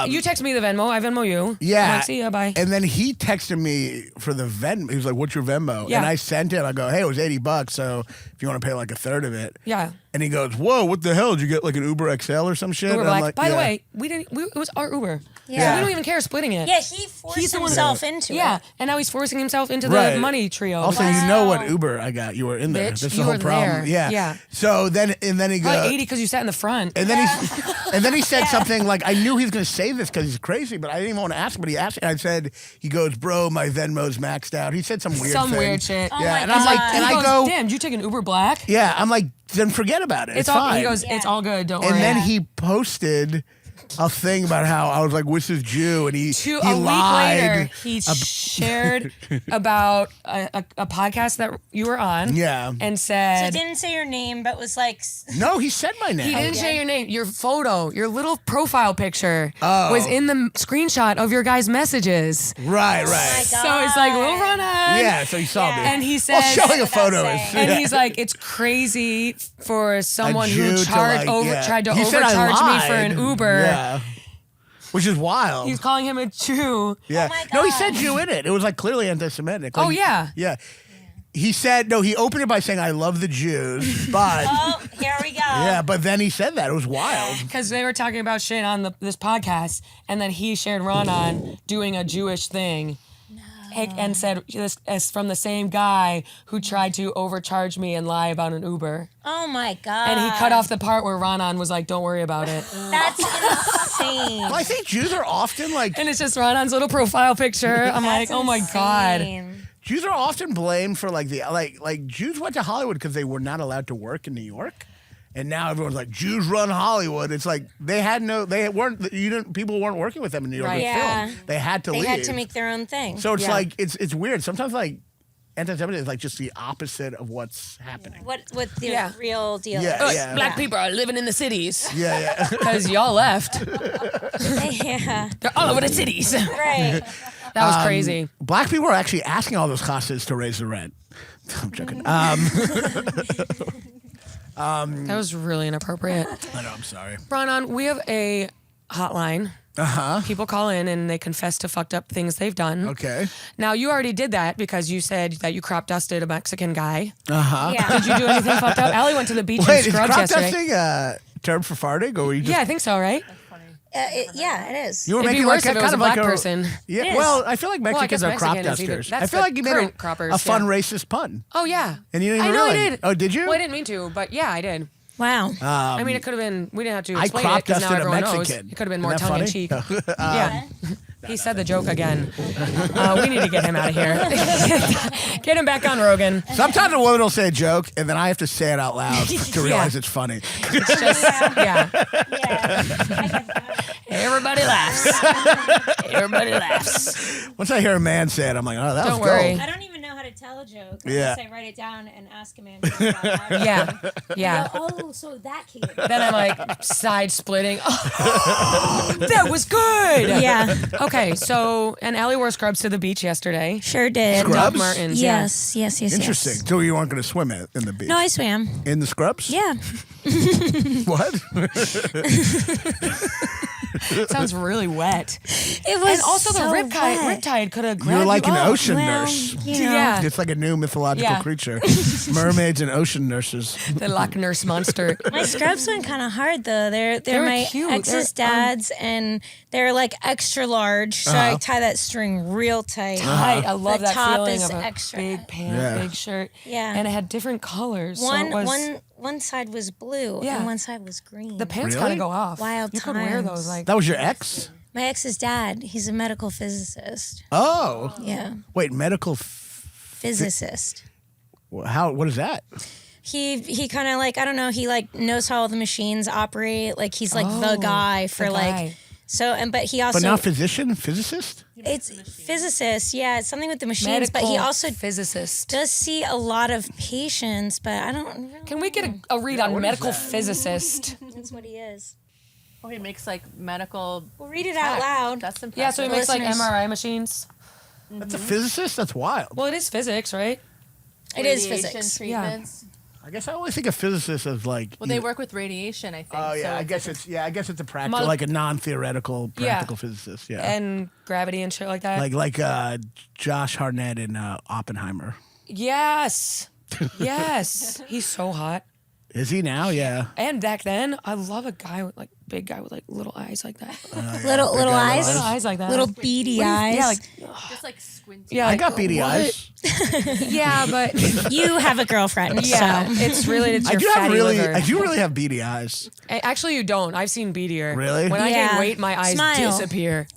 You text me the Venmo. I Venmo you. Yeah. I'm like, see ya, bye. And then he texted me for the Venmo. He was like, "What's your Venmo?" Yeah. And I sent it. I go, "Hey, it was $80. So if you want to pay like a third of it." Yeah. And he goes, "Whoa, what the hell? Did you get like an Uber XL or some shit?" Uber And I'm Black. like, By the "Yeah." way, it was our Uber. Yeah. So we don't even care splitting it. Yeah, he forced himself into it. Yeah, and now he's forcing himself into Right. the money trio. Also, you know what Uber I got? You were in there. Bitch, That's the you whole were problem. there. Yeah. Yeah. So then he Probably goes, 80 because you sat in the front. and then he said something like, I knew he was going to say this because he's crazy, but I didn't even want to ask him. But he asked me. I said, he goes, "Bro, my Venmo's maxed out." He said some weird thing. Weird shit. Oh Yeah, my and I'm like, God. and He I goes, go, damn, did you take an Uber Black? yeah, I'm like, then forget about it. It's all. fine. He goes, it's all good. Don't worry. And then he posted a thing about how I was like, "What's this Jew?" And he a lied. week later, he shared about a podcast that you were on. Yeah. And He said, didn't say your name, but was like, No, he said my name. he didn't share your name. Your photo, your little profile picture was in the screenshot of your guys' messages. Right. oh my God. So it's like, little Raanan. Yeah, so he saw Yeah. me. And he Well, says, showing a Without photo saying. is. and yeah. he's like, it's crazy for someone Jew who to, like, yeah. tried to He said I overcharge me for lied. an Uber. Yeah. Which is wild. He's calling him a Jew. Yeah. Oh my No, he God. said Jew in it. It was like clearly anti-Semitic. Like, Oh, yeah. Yeah. He said, no, he opened it by saying, "I love the Jews," but oh, here we go. yeah, but then he said that. It was wild. Because they were talking about shit on this podcast, and then he shared Raanan doing a Jewish thing. And said, this is from the same guy who tried to overcharge me and lie about an Uber. Oh my God. And he cut off the part where Raanan was like, don't worry about it. That's insane. Well, I think Jews are often like, And it's just Rannan's little profile picture. I'm like, oh my God. Insane. Jews are often blamed for like like Jews went to Hollywood because they were not allowed to work in New York. And now everyone's like, Jews run Hollywood. It's like people weren't working with them in New York Right. with Yeah. film. They had to They leave. had to make their own thing. So it's Yeah. like it's weird. Sometimes like anti-Semitism is like just the opposite of what's happening. what the Yeah. real deal Yeah, is. yeah. Black people are living in the cities. Yeah. Because y'all left. Yeah. They're all over the cities. Right. That was crazy. Black people are actually asking all those chassid's to raise the rent. I'm joking. That was really inappropriate. I know, I'm sorry. Raanan, we have a hotline. Uh-huh. People call in and they confess to fucked up things they've done. Okay. Now, you already did that because you said that you crop dusted a Mexican guy. Uh-huh. Yeah. Did you do anything fucked up? Allie went to the beach Wait, and is scrubs crop yesterday. dusting a term for farting? Or were you just, Yeah, I think so, right? Yeah, it is. you were It'd be making worse like if it was kind a of like black a person. Yeah, It is. well, I feel like Well, I Mexicans guess are crop Mexican is even- dusters. that's I feel the like you made current croppers, a fun yeah. racist pun. Oh, yeah. And you didn't I even know I realize- did. Oh, did you? Well, I didn't mean to, but yeah, I did. Wow. I mean, it could have been, we didn't have to I explain it crop because now dusted a everyone knows. Mexican. It could have been Isn't more that tongue in funny? cheek. Yeah. He said the joke again. We need to get him out of here. Get him back on Rogan. Sometimes a woman will say a joke, and then I have to say it out loud to realize it's funny. It's just, yeah. Yeah. Everybody laughs. Everybody laughs. Once I hear a man say it, I'm like, oh, that Don't was worry. gold. I don't even know how to tell a joke Yeah. unless I write it down and ask a man. To think about it. Yeah. Yeah. Oh, so that came. Then I'm like side splitting. Oh, that was good. Yeah. Okay, so and Allie wore scrubs to the beach yesterday. Sure did. Scrubs? Doc Martens. yeah. Yes. Interesting. So you weren't going to swim in the beach? No, I swam. In the scrubs? Yeah. What? Sounds really wet. It was And also the so riptide could have grabbed You're like you an up. ocean Well, nurse. you know. Yeah. It's like a new mythological Yeah. creature. Mermaids and ocean nurses. The Loch Nurse monster. My scrubs went kind of hard though. They're were my cute. ex's They're, dad's, and they're like extra large. So I tie that string real tight. Tight. I love The that top feeling is of a extra. big pant, Yeah. big shirt. Yeah. And it had different colors. so it was, One side was blue Yeah. and one side was green. the pants Really? kind of go off. Wild You could wear times. those like. That was your ex? My ex's dad, he's a medical physicist. Oh. Yeah, Wait, medical. physicist. What is that? He kind of like, I don't know, he like knows how all the machines operate. Like he's like the Oh, guy for the like guy. so, and but he also But not physician? Physicist? it's physicist. Yeah, it's something with the machines. Medical But he also physicist. does see a lot of patients. But I don't really Can we get a read on medical physicist? That's what he is. Oh, he makes like medical. We'll read it out tech. loud. That's impressive. Yeah, so he makes like Listeners. MRI machines. That's a physicist? That's wild. Well, it is physics, right? It is Radiation physics. Yeah. treatments. I guess I only think of physicists as like. Well, they work with radiation, I think. Oh yeah, so I guess it's a practical, like a non-theoretical practical physicist. Yeah, and gravity and shit like that. Like Josh Hartnett in Oppenheimer. Yes, yes, he's so hot. Is he now? Yeah. And back then, I love a guy with like big guy with like little eyes like that. Little eyes, Little eyes like that. little beady eyes. Yeah, like just like squinty. yeah. I Like, got beady what? eyes. Yeah, but You have a girlfriend, yeah, so it's related to your fatty liver. I do really have beady eyes. Actually, you don't. I've seen beadier. Really? When I Yeah. gain weight, my eyes Smile. disappear.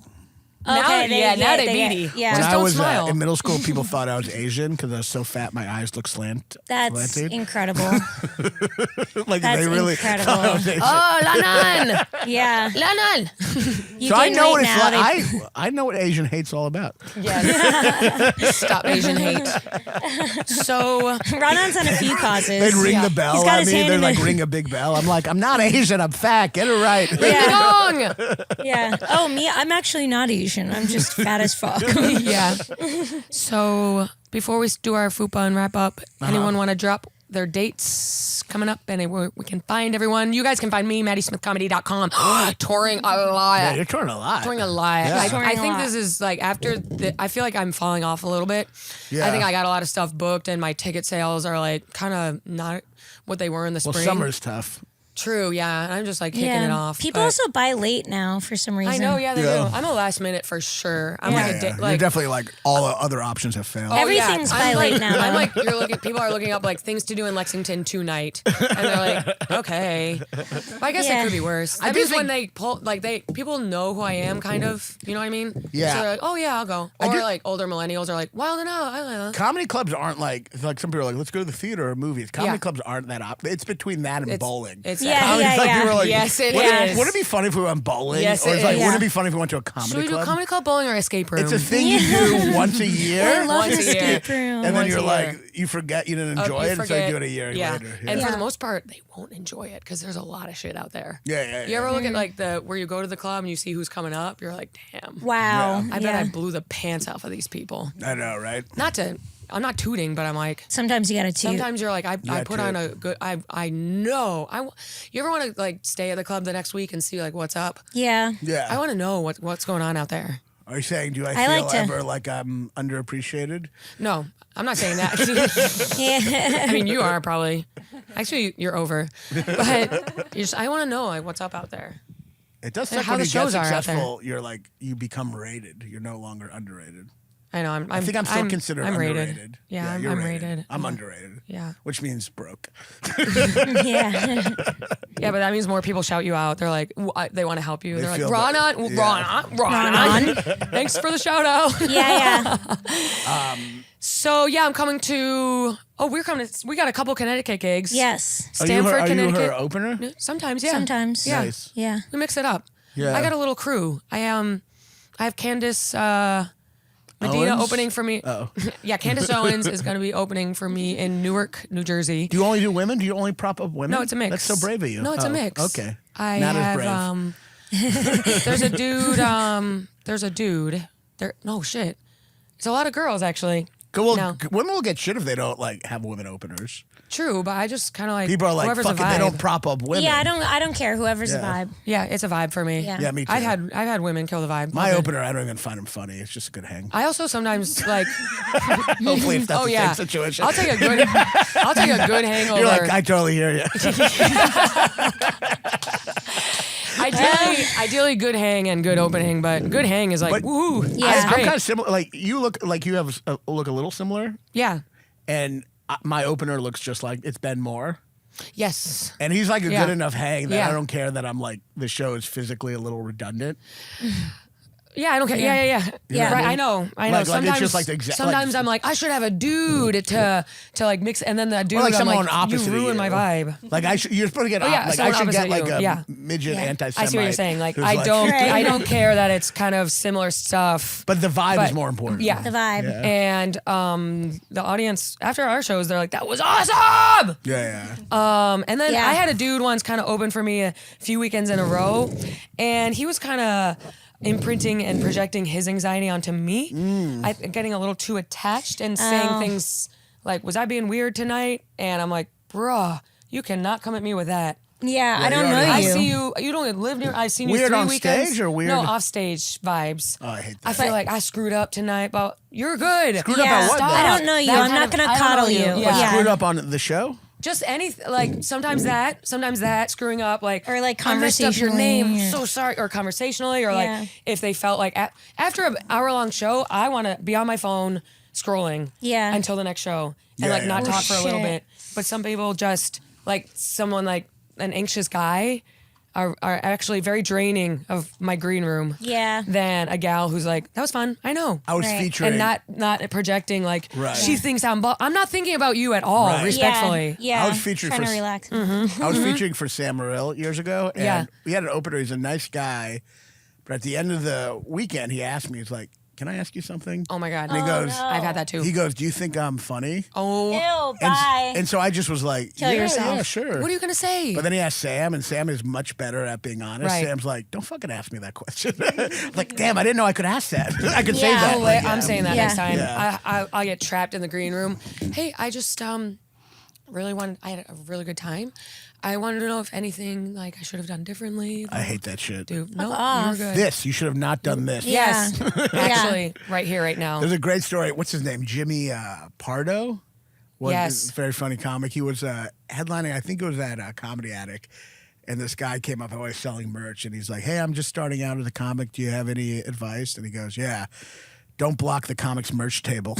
Okay, now they get- beady. yeah. When Just I don't was smile. in middle school, people thought I was Asian because I was so fat. My eyes looked That's slanted. incredible. Like That's they really incredible. thought I was Asian. Oh, Raanan! Yeah. Raanan! You So I gain know weight what it's now, like. I know what Asian hate's all about. Yes. Stop Asian hate. So, Raanan's on a few causes. They'd ring Yeah. the bell He's got on his me. hand They'd in like the- ring a big bell. I'm like, I'm not Asian. I'm fat. Get it right. Yeah. dong! Yeah. Oh, me, I'm actually not Asian. I'm just fat as fuck. Yeah. So, before we do our FUPA and wrap up, anyone want to drop their dates coming up? And we can find everyone. You guys can find me, MaddySmithComedy.com. Touring a lot. Yeah, you're touring a lot. Touring a lot. Yeah. Touring I a think lot. this is like I feel like I'm falling off a little bit. Yeah. I think I got a lot of stuff booked and my ticket sales are like kind of not what they were in the Well, spring. summer's tough. True, yeah. And I'm just like kicking it off. People but- also buy late now for some reason. I know, yeah, they Yeah. do. I'm a last minute for sure. I'm like a Yeah. day, You're like definitely like all the other options have failed. oh, Everything's I'm by like, late now, I'm though. like you're looking. People are looking up like things to do in Lexington tonight, and they're like, okay. But I guess Yeah. it could be worse. I That do means think- when they pull, like people know who I am, kind of. You know what I mean? Yeah. So they're like, oh yeah, I'll go. I Or do- like older millennials are like, well, no, I don't know. Comedy clubs aren't like some people are like, let's go to the theater or movies. Comedy Yeah. clubs aren't that It's between that and bowling. It's Yeah, Comedy's yeah, like, yeah. people are like, Yes, it wouldn't- is. Wouldn't it be funny if we went bowling? Yes, or it it's like, is. wouldn't it be funny if we went to a comedy Should we do club? comedy club, bowling, or escape room? It's a thing you do once a year. I love Once an a year. escape room. And then Once you're a like, year. you forget you didn't Oh, enjoy you it, so you forget. do it a year later. And for Yeah. the most part, they won't enjoy it because there's a lot of shit out there. Yeah. You ever look at like where you go to the club and you see who's coming up? You're like, damn. Wow. I bet Yeah. I blew the pants off of these people. I know, right? I'm not tooting, but I'm like, Sometimes you gotta toot. sometimes you're like, I put toot. on a good, I know. You ever want to like stay at the club the next week and see like what's up? Yeah. Yeah. I want to know what's going on out there. Are you saying, do I I feel like to- ever like I'm underappreciated? No, I'm not saying that. Yeah. I mean, you are probably. Actually, you're over. But I want to know like what's up out there. It does And suck how when the you get shows are out there. successful, you're like, you become rated. You're no longer underrated. I know. I think I'm still considered I'm rated. underrated. Yeah, you're I'm rated. I'm underrated. Yeah. Which means broke. Yeah. Yeah, but that means more people shout you out. They're like, they want to help you. They They're like, feel Raanan, that- Raanan. Thanks for the shout out. Yeah. So yeah, I'm coming to. Oh, we're coming. We got a couple Connecticut gigs. Yes. Stanford, are you Connecticut. her opener? Sometimes, yeah. Sometimes. Yeah. Nice. Yeah. We mix it up. Yeah. I got a little crew. I have Candace Medina Owens? opening for me. Oh. Yeah, Candace Owens is going to be opening for me in Newark, New Jersey. Do you only do women? Do you only prop up women? No, it's a mix. That's so brave of you. No, it's a Oh, mix. Okay. I Not have as brave. there's a dude. There's a dude. There. No shit. It's a lot of girls actually. Well, No. women will get shit if they don't like have women openers. True, but I just kind of like People are like, whoever's fuck a it, vibe. they don't prop up women. Yeah, I don't care. Whoever's Yeah. the vibe. Yeah, it's a vibe for me. Yeah. Yeah, me too. I've had women kill the vibe. My Okay. opener, I don't even find him funny. It's just a good hang. I also sometimes like. Hopefully, if that's Oh the yeah. same situation. I'll take a good. I'll take a good hangover. You're like, I totally hear you. Ideally, good hang and good opening, but good hang is like But- woohoo. Yeah. That's I'm great. kind of similar. Like you look like you have look a little similar, Yeah. and my opener looks just like it's Ben Moore. Yes. And he's like a Yeah. good enough hang that Yeah. I don't care that I'm like the show is physically a little redundant. Yeah, I don't care. Yeah. Yeah. Right. I know. Like it's sometimes, just like the exact- sometimes like- I'm like, I should have a dude to like mix, and then that dude, Or like I'm someone like, opposite you of ruined you. my vibe. Like you're supposed to get yeah, like I someone should get opposite like you. a Yeah. midget Yeah. anti-Semite. I see what you're saying. Like who's I don't, Right. I don't care that it's kind of similar stuff. But the vibe But- is more important. Yeah. The vibe. Yeah. And the audience after our shows, they're like, "That was awesome!" Yeah. And then Yeah. I had a dude once kind of open for me a few weekends in a row, and he was kind of imprinting and projecting his anxiety onto me. Getting a little too attached and saying things like, "Was I being weird tonight?" And I'm like, bruh, you cannot come at me with that. Yeah, I don't know you. I see you. You don't live near. I've seen you Weird 3 on weekends. stage or weird? No, off stage vibes. Oh, I hate that. I feel like I screwed up tonight, but you're good. Screwed up on what, Stop. though? I don't know you. That I'm kind not of- going to I don't know coddle you. Yeah. Screwed up on the show? Just anything, like sometimes that, screwing up, like Or, like, I messed up your name, conversationally. so sorry, or conversationally, or Yeah. like if they felt like after an hour-long show, I want to be on my phone scrolling, until the next show, and like not talk for a little shit. bit. But some people just like someone like an anxious guy are actually very draining of my green room. Yeah. Than a gal who's like, that was fun. I know. I was featuring. And not projecting like Right. she thinks I'm not thinking about you at all, Right. respectfully. Yeah. I was featured trying for to relax. I was featuring for Sam Morril years ago, and Yeah. we had an opener. He's a nice guy, but at the end of the weekend, he asked me, he's like, "Can I ask you something?" Oh my God. And he goes, no. I've had that too. He goes, "Do you think I'm funny?" Oh, Ew, And, bye. and so I just was like, Kill yeah, yourself. yeah, sure. what are you gonna say? But then he asked Sam, and Sam is much better at being honest. Right. Sam's like, "Don't fucking ask me that question." Like, damn, I didn't know I could ask that. I could say Yeah. that. Oh, Like, I'm saying that Yeah. next time. Yeah. I'll get trapped in the green room. Hey, I just really wanted. I had a really good time. I wanted to know if anything like I should have done differently. I hate that shit. Dude, no, off. you're good. This, you should have not done this. Yes, Yeah. actually, right here, right now. There's a great story. What's his name? Jimmy Pardo? Yes. A very funny comic. He was headlining, I think it was at Comedy Attic. And this guy came up always selling merch. And he's like, "Hey, I'm just starting out as a comic. Do you have any advice?" And he goes, "Yeah. Don't block the comics merch table."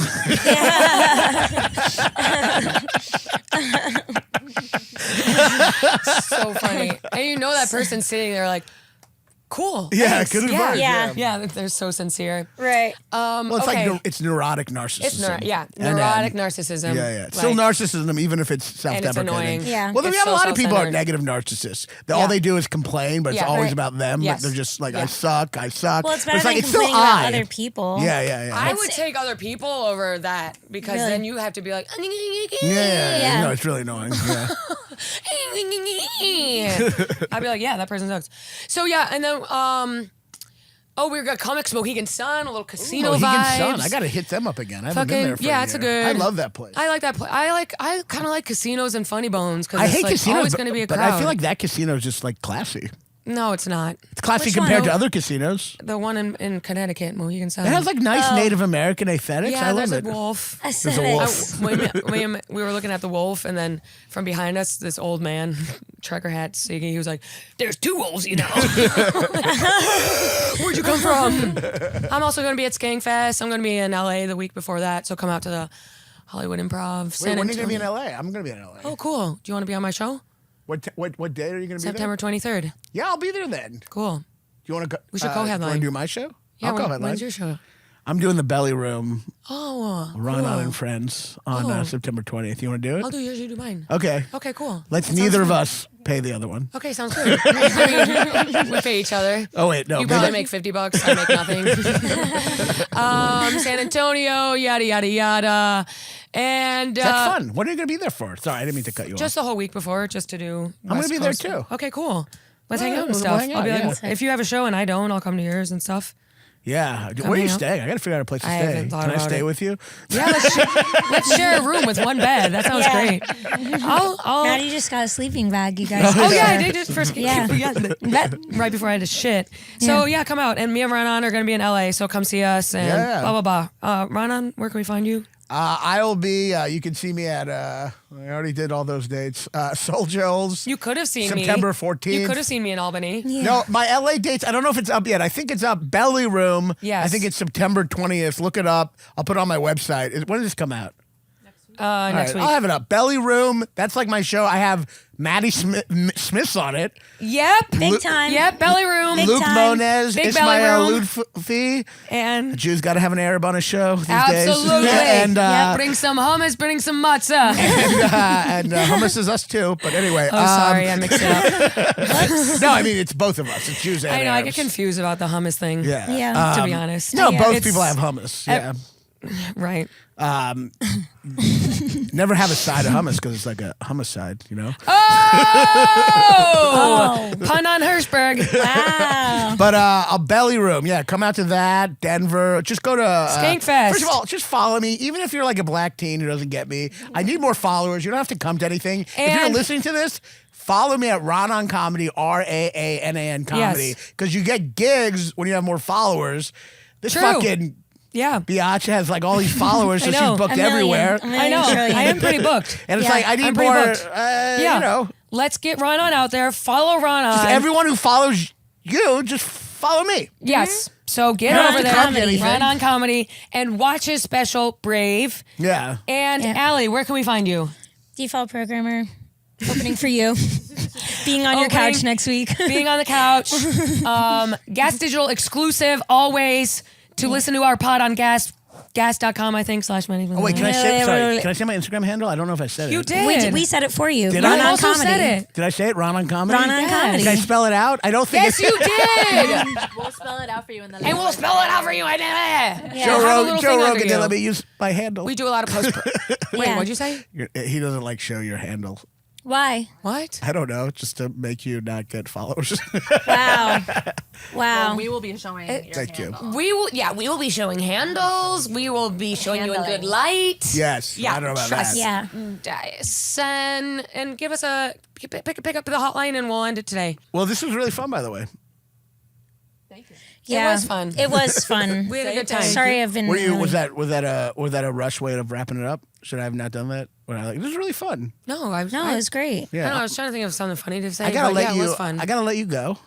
So funny, and you know that person sitting there like, cool. Yeah, thanks. good advice. Yeah. Yeah, they're so sincere. Right. Well, it's okay. like it's neurotic narcissism. It's And, neurotic narcissism. Yeah. Still Like, narcissism, even if it's self-deprecating. annoying. Yeah. Well, then we It's have a so lot of people who are self-centered. negative narcissists. Yeah. All they do is complain, but it's Yeah. always Right. about them. Yes. But they're just like, Yeah. I suck. Well, it's better like, than it's still complaining about I. other people. Yeah. I would take other people over that because Really? then you have to be like, Yeah. No, it's really annoying. Yeah. I'd be like, yeah, that person sucks. So yeah, and then we got Comics Mohegan Sun, a little casino Mohegan vibes. Sun. I got to hit them up again. I haven't been there for yeah, a it's a year. good. I love that place. I like that place. I kind of like casinos and Funny Bones because I it's hate like casinos, always going to be a but crowd. I feel like that casino is just like classy. no, it's not. It's classy Which compared one? to other casinos. The one in Connecticut, Mohegan Sun. It has like nice Native American aesthetics. yeah, I there's love a it. wolf. There's a wolf. We were looking at the wolf, and then from behind us, this old man, trucker hat, Siggy, he was like, "There's 2 wolves, you know." Where'd you come from? I'm also going to be at Skankfest. I'm going to be in LA the week before that, so come out to the Hollywood Improv. Wait, San when are you going to be in Antonio. LA? I'm going to be in LA. Oh, cool. Do you want to be on my show? What day are you going to be September 23rd. there? Yeah, I'll be there then. Cool. Do you want to go? We should You co-headline. want to do my show? Yeah, I'll co-headline. when's your show? I'm doing the Belly Room, Oh, Raanan cool. and Friends on Oh. September 20th. You want to do it? I'll do yours, you do mine. Okay. Okay, cool. Let's That sounds neither of good. us pay the other one. Okay, sounds good. I mean, we pay each other. Oh wait, no. You maybe- probably make $50. I make nothing. San Antonio, yada yada yada, and That's fun. What are you going to be there for? Sorry, I didn't mean to cut you just off. the whole week before, just to do. I'm gonna West be there Coast. too. Okay, cool. Let's hang out and we'll stuff. hang I'll be out, like, if you have a show and I don't, I'll come to yours and stuff. Yeah. Where are you hang out. staying? I got to figure out a place to I stay. haven't thought Can I about stay it. with you? Yeah, let's share a room with one bed. That sounds Yeah. great. I'll Maddie just got a sleeping bag, you guys. Oh yeah, I did just first Yeah. right before I had to shit. So yeah, come out, and me and Raanan are gonna be in LA, so come see us and Yeah. blah blah blah. Raanan, where can we find you? I'll be. You can see me at. I already did all those dates. Soul Joel's. You could have seen me September 14th. You could have seen me in Albany. No, my LA dates. I don't know if it's up yet. I think it's up. Belly Room. Yes. I think it's September 20th. Look it up. I'll put it on my website. When does this come out? Next All right, week. I'll have it up. Belly Room. That's like my show. I have Maddie Smith's on it. Yep. Big time. Yep. Belly room. Big Luke time. Moniz, Big belly Ismail room. Lutfi. And Jew's got to have an Arab on a show these absolutely. days. And bring some hummus. Bring some matzah. and hummus is us too. But anyway. Oh, sorry, I mixed it up. No, I mean it's both of us. It's Jews and I know. I Arabs. get confused about the hummus thing. Yeah. Yeah. To be honest. No, Yeah. both It's- people have hummus. Yeah. Right. Never have a side of hummus because it's like a homicide, you know? Oh! Pun on Hershberg. Wow. But a belly room, yeah. Come out to that, Denver. Just go to Skankfest. First of all, just follow me. Even if you're like a black teen who doesn't get me, I need more followers. You don't have to come to anything. If you're And- listening to this, follow me at Raanan Comedy, Raanan Comedy, because you get gigs when you have more followers. This True. fucking Yeah. biatch has like all these followers, so I know. she's booked A million. everywhere. A million I know. trillion. I am pretty booked. And it's Yeah, like I need I'm pretty more. booked. You know, Let's get Raanan out there. Follow Raanan. just everyone who follows you, just follow me. Yes. So get Raanan over there, Comedy. Raanan Comedy, and watch his special, Brave. Yeah. And Yeah. Allie, where can we find you? Default programmer. Opening for you. Being on your Opening. couch next week. Being on the couch. Gas Digital exclusive always to listen to our pod on gas.com, I think, /Maddy. Oh wait, can I say? Wait, Sorry, wait, wait. can I say my Instagram handle? I don't know if I said it. You did. We said it for you. Did You I? Raanan also Comedy. said it. Did I say it? Raanan Comedy. Raanan Comedy. Can I spell it out? I don't think. Yes, you did. We'll spell it out for you in the. And we'll spell it out for you. Joe, Joe Joe Rogan didn't let me use my handle. We do a lot of post. Wait, Yeah. what'd you say? He doesn't like show your handle. Why? What? I don't know, just to make you not get followers. Wow. Wow. We will be showing your Thank you. handle. We will be showing handles. We will be showing you in good light. Yes. Yeah, I don't know about trust. that. Yeah. Send and give us a pick up the hotline and we'll end it today. Well, this was really fun, by the way. Thank you. Yeah. It was fun. It was fun. We had a good time. Sorry, I've been. Were you? really- Was that a rush way of wrapping it up? Should I have not done that? This was really fun. No, No, it was great. I don't know. Yeah. I was trying to think of something funny to say. I gotta but let yeah, you. It was fun. I gotta let you go.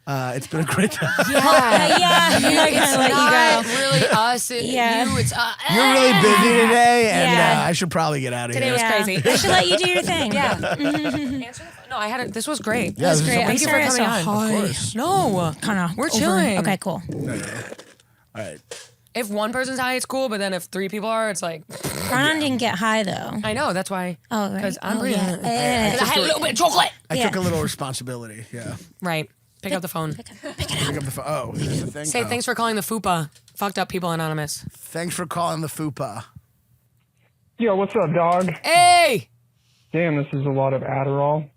It's been a great time. yeah. Yeah, I gotta let you Not go. really us. Yeah. You. It's You're really busy today, and Yeah. I should probably get out of Today here. was Yeah. crazy. I should let you do your thing. Yeah. Answer the phone. No, I had it. This was great. Yeah, That's this is great. I'm Thank you for sorry I coming said on. hi. Of course. No. Kind of. We're chilling. Okay, cool. All right. If one person's high, it's cool. But then if 3 people are, it's like Raanan didn't get high though. I know. That's why. Oh, right. Because I'm Oh, pretty. yeah. I had a little bit of chocolate. I Yeah. took a little responsibility. Yeah. Right. Pick up the phone. Pick up the phone. Oh, is this the thing? Say Oh. thanks for calling the FUPA. Fucked up people anonymous. Thanks for calling the FUPA. Yo, what's up, dog? Hey. Damn, this is a lot of Adderall.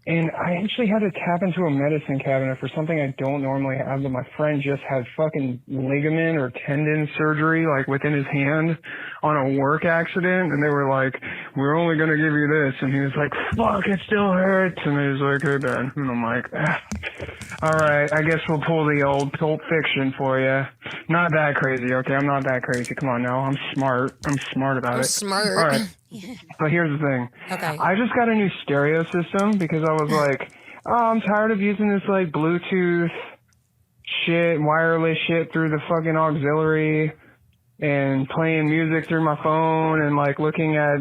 And I actually had to tap into a medicine cabinet for something I don't normally have, but my friend just had fucking ligament or tendon surgery, like, within his hand on a work accident, and they were like, we're only gonna give you this, and he was like, fuck, it still hurts, and he was like, hey, Ben, and I'm like, alright, I guess we'll pull the old Pulp Fiction for you. Not that crazy, okay? I'm not that crazy, come on now, I'm smart about it. Smart. Alright. But here's the thing. Okay. I just got a new stereo system because I was like, oh, I'm tired of using this like Bluetooth shit, wireless shit through the fucking auxiliary and playing music through my phone and like looking at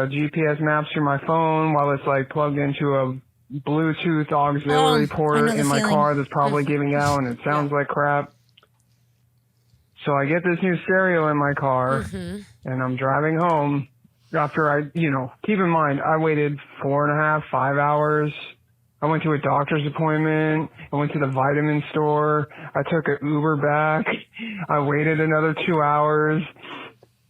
GPS maps through my phone while it's like plugged into a Bluetooth auxiliary I port know the in my feeling. car that's probably giving out and it sounds like crap. So I get this new stereo in my car and I'm driving home. After I, keep in mind, I waited 4.5, 5 hours. I went to a doctor's appointment. I went to the vitamin store. I took an Uber back. I waited another 2 hours.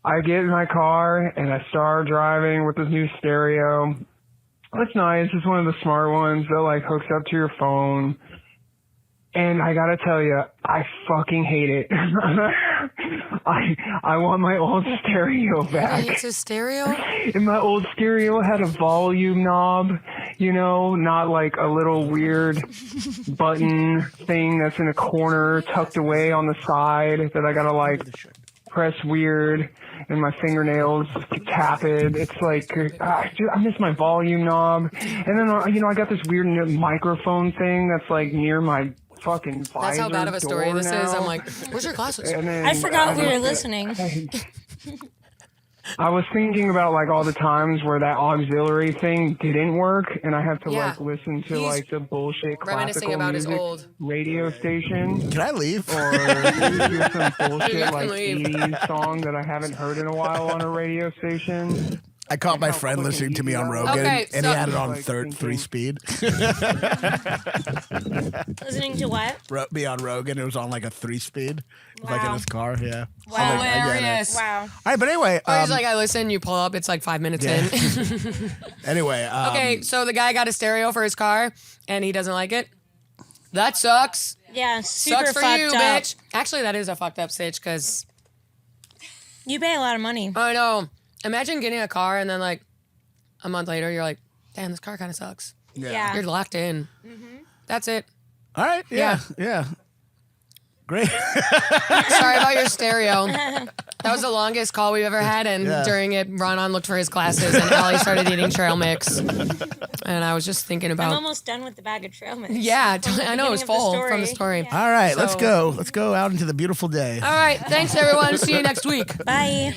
I get in my car and I start driving with this new stereo. It's nice. It's one of the smart ones that like hooks up to your phone. And I gotta tell you, I fucking hate it. I want my old stereo back. It's a stereo. And my old stereo had a volume knob, not like a little weird button thing that's in a corner tucked away on the side that I gotta like press weird and my fingernails tap it. It's like, I miss my volume knob. And then, I got this weird microphone thing that's like near my fucking visor. That's how bad of a story door this now. is. I'm like, where's your glasses? And then I forgot we were listening. I was thinking about like all the times where that auxiliary thing didn't work, and I have to Yeah. like listen to He's like the bullshit reminiscing classical about his music old- radio station, Can I leave? or hear some You bullshit can like leave. 80s song that I haven't heard in a while on a radio station. I caught my friend listening to me on Rogan, Okay, and so- he had it on Like thinking- 3-speed. Listening to what? Me on Rogan, it was on like a 3-speed. It was like in Wow. his car, yeah. Wow. I'm like, I get it. Hilarious. Wow. All right, but anyway. Or he's like, I listen, you pull up, it's like 5 minutes Yeah. in. Anyway. Okay, so the guy got a stereo for his car and he doesn't like it. That sucks. Yeah, super Sucks for fucked you, up. bitch. Actually, that is a fucked up stitch because You pay a lot of money. I know. Imagine getting a car and then like a month later you're like, damn, this car kind of sucks. Yeah. You're locked in. That's it. All right. Yeah. Great. Sorry about your stereo. That was the longest call we've ever had, and during it, Raanan looked for his glasses, and Allie started eating trail mix. And I was just thinking I'm about. almost done with the bag of trail mix. Yeah, I know it was beginning of the full story. from the story. Yeah. All right, let's So- go. Let's go out into the beautiful day. All right, thanks everyone. See you next week. Bye.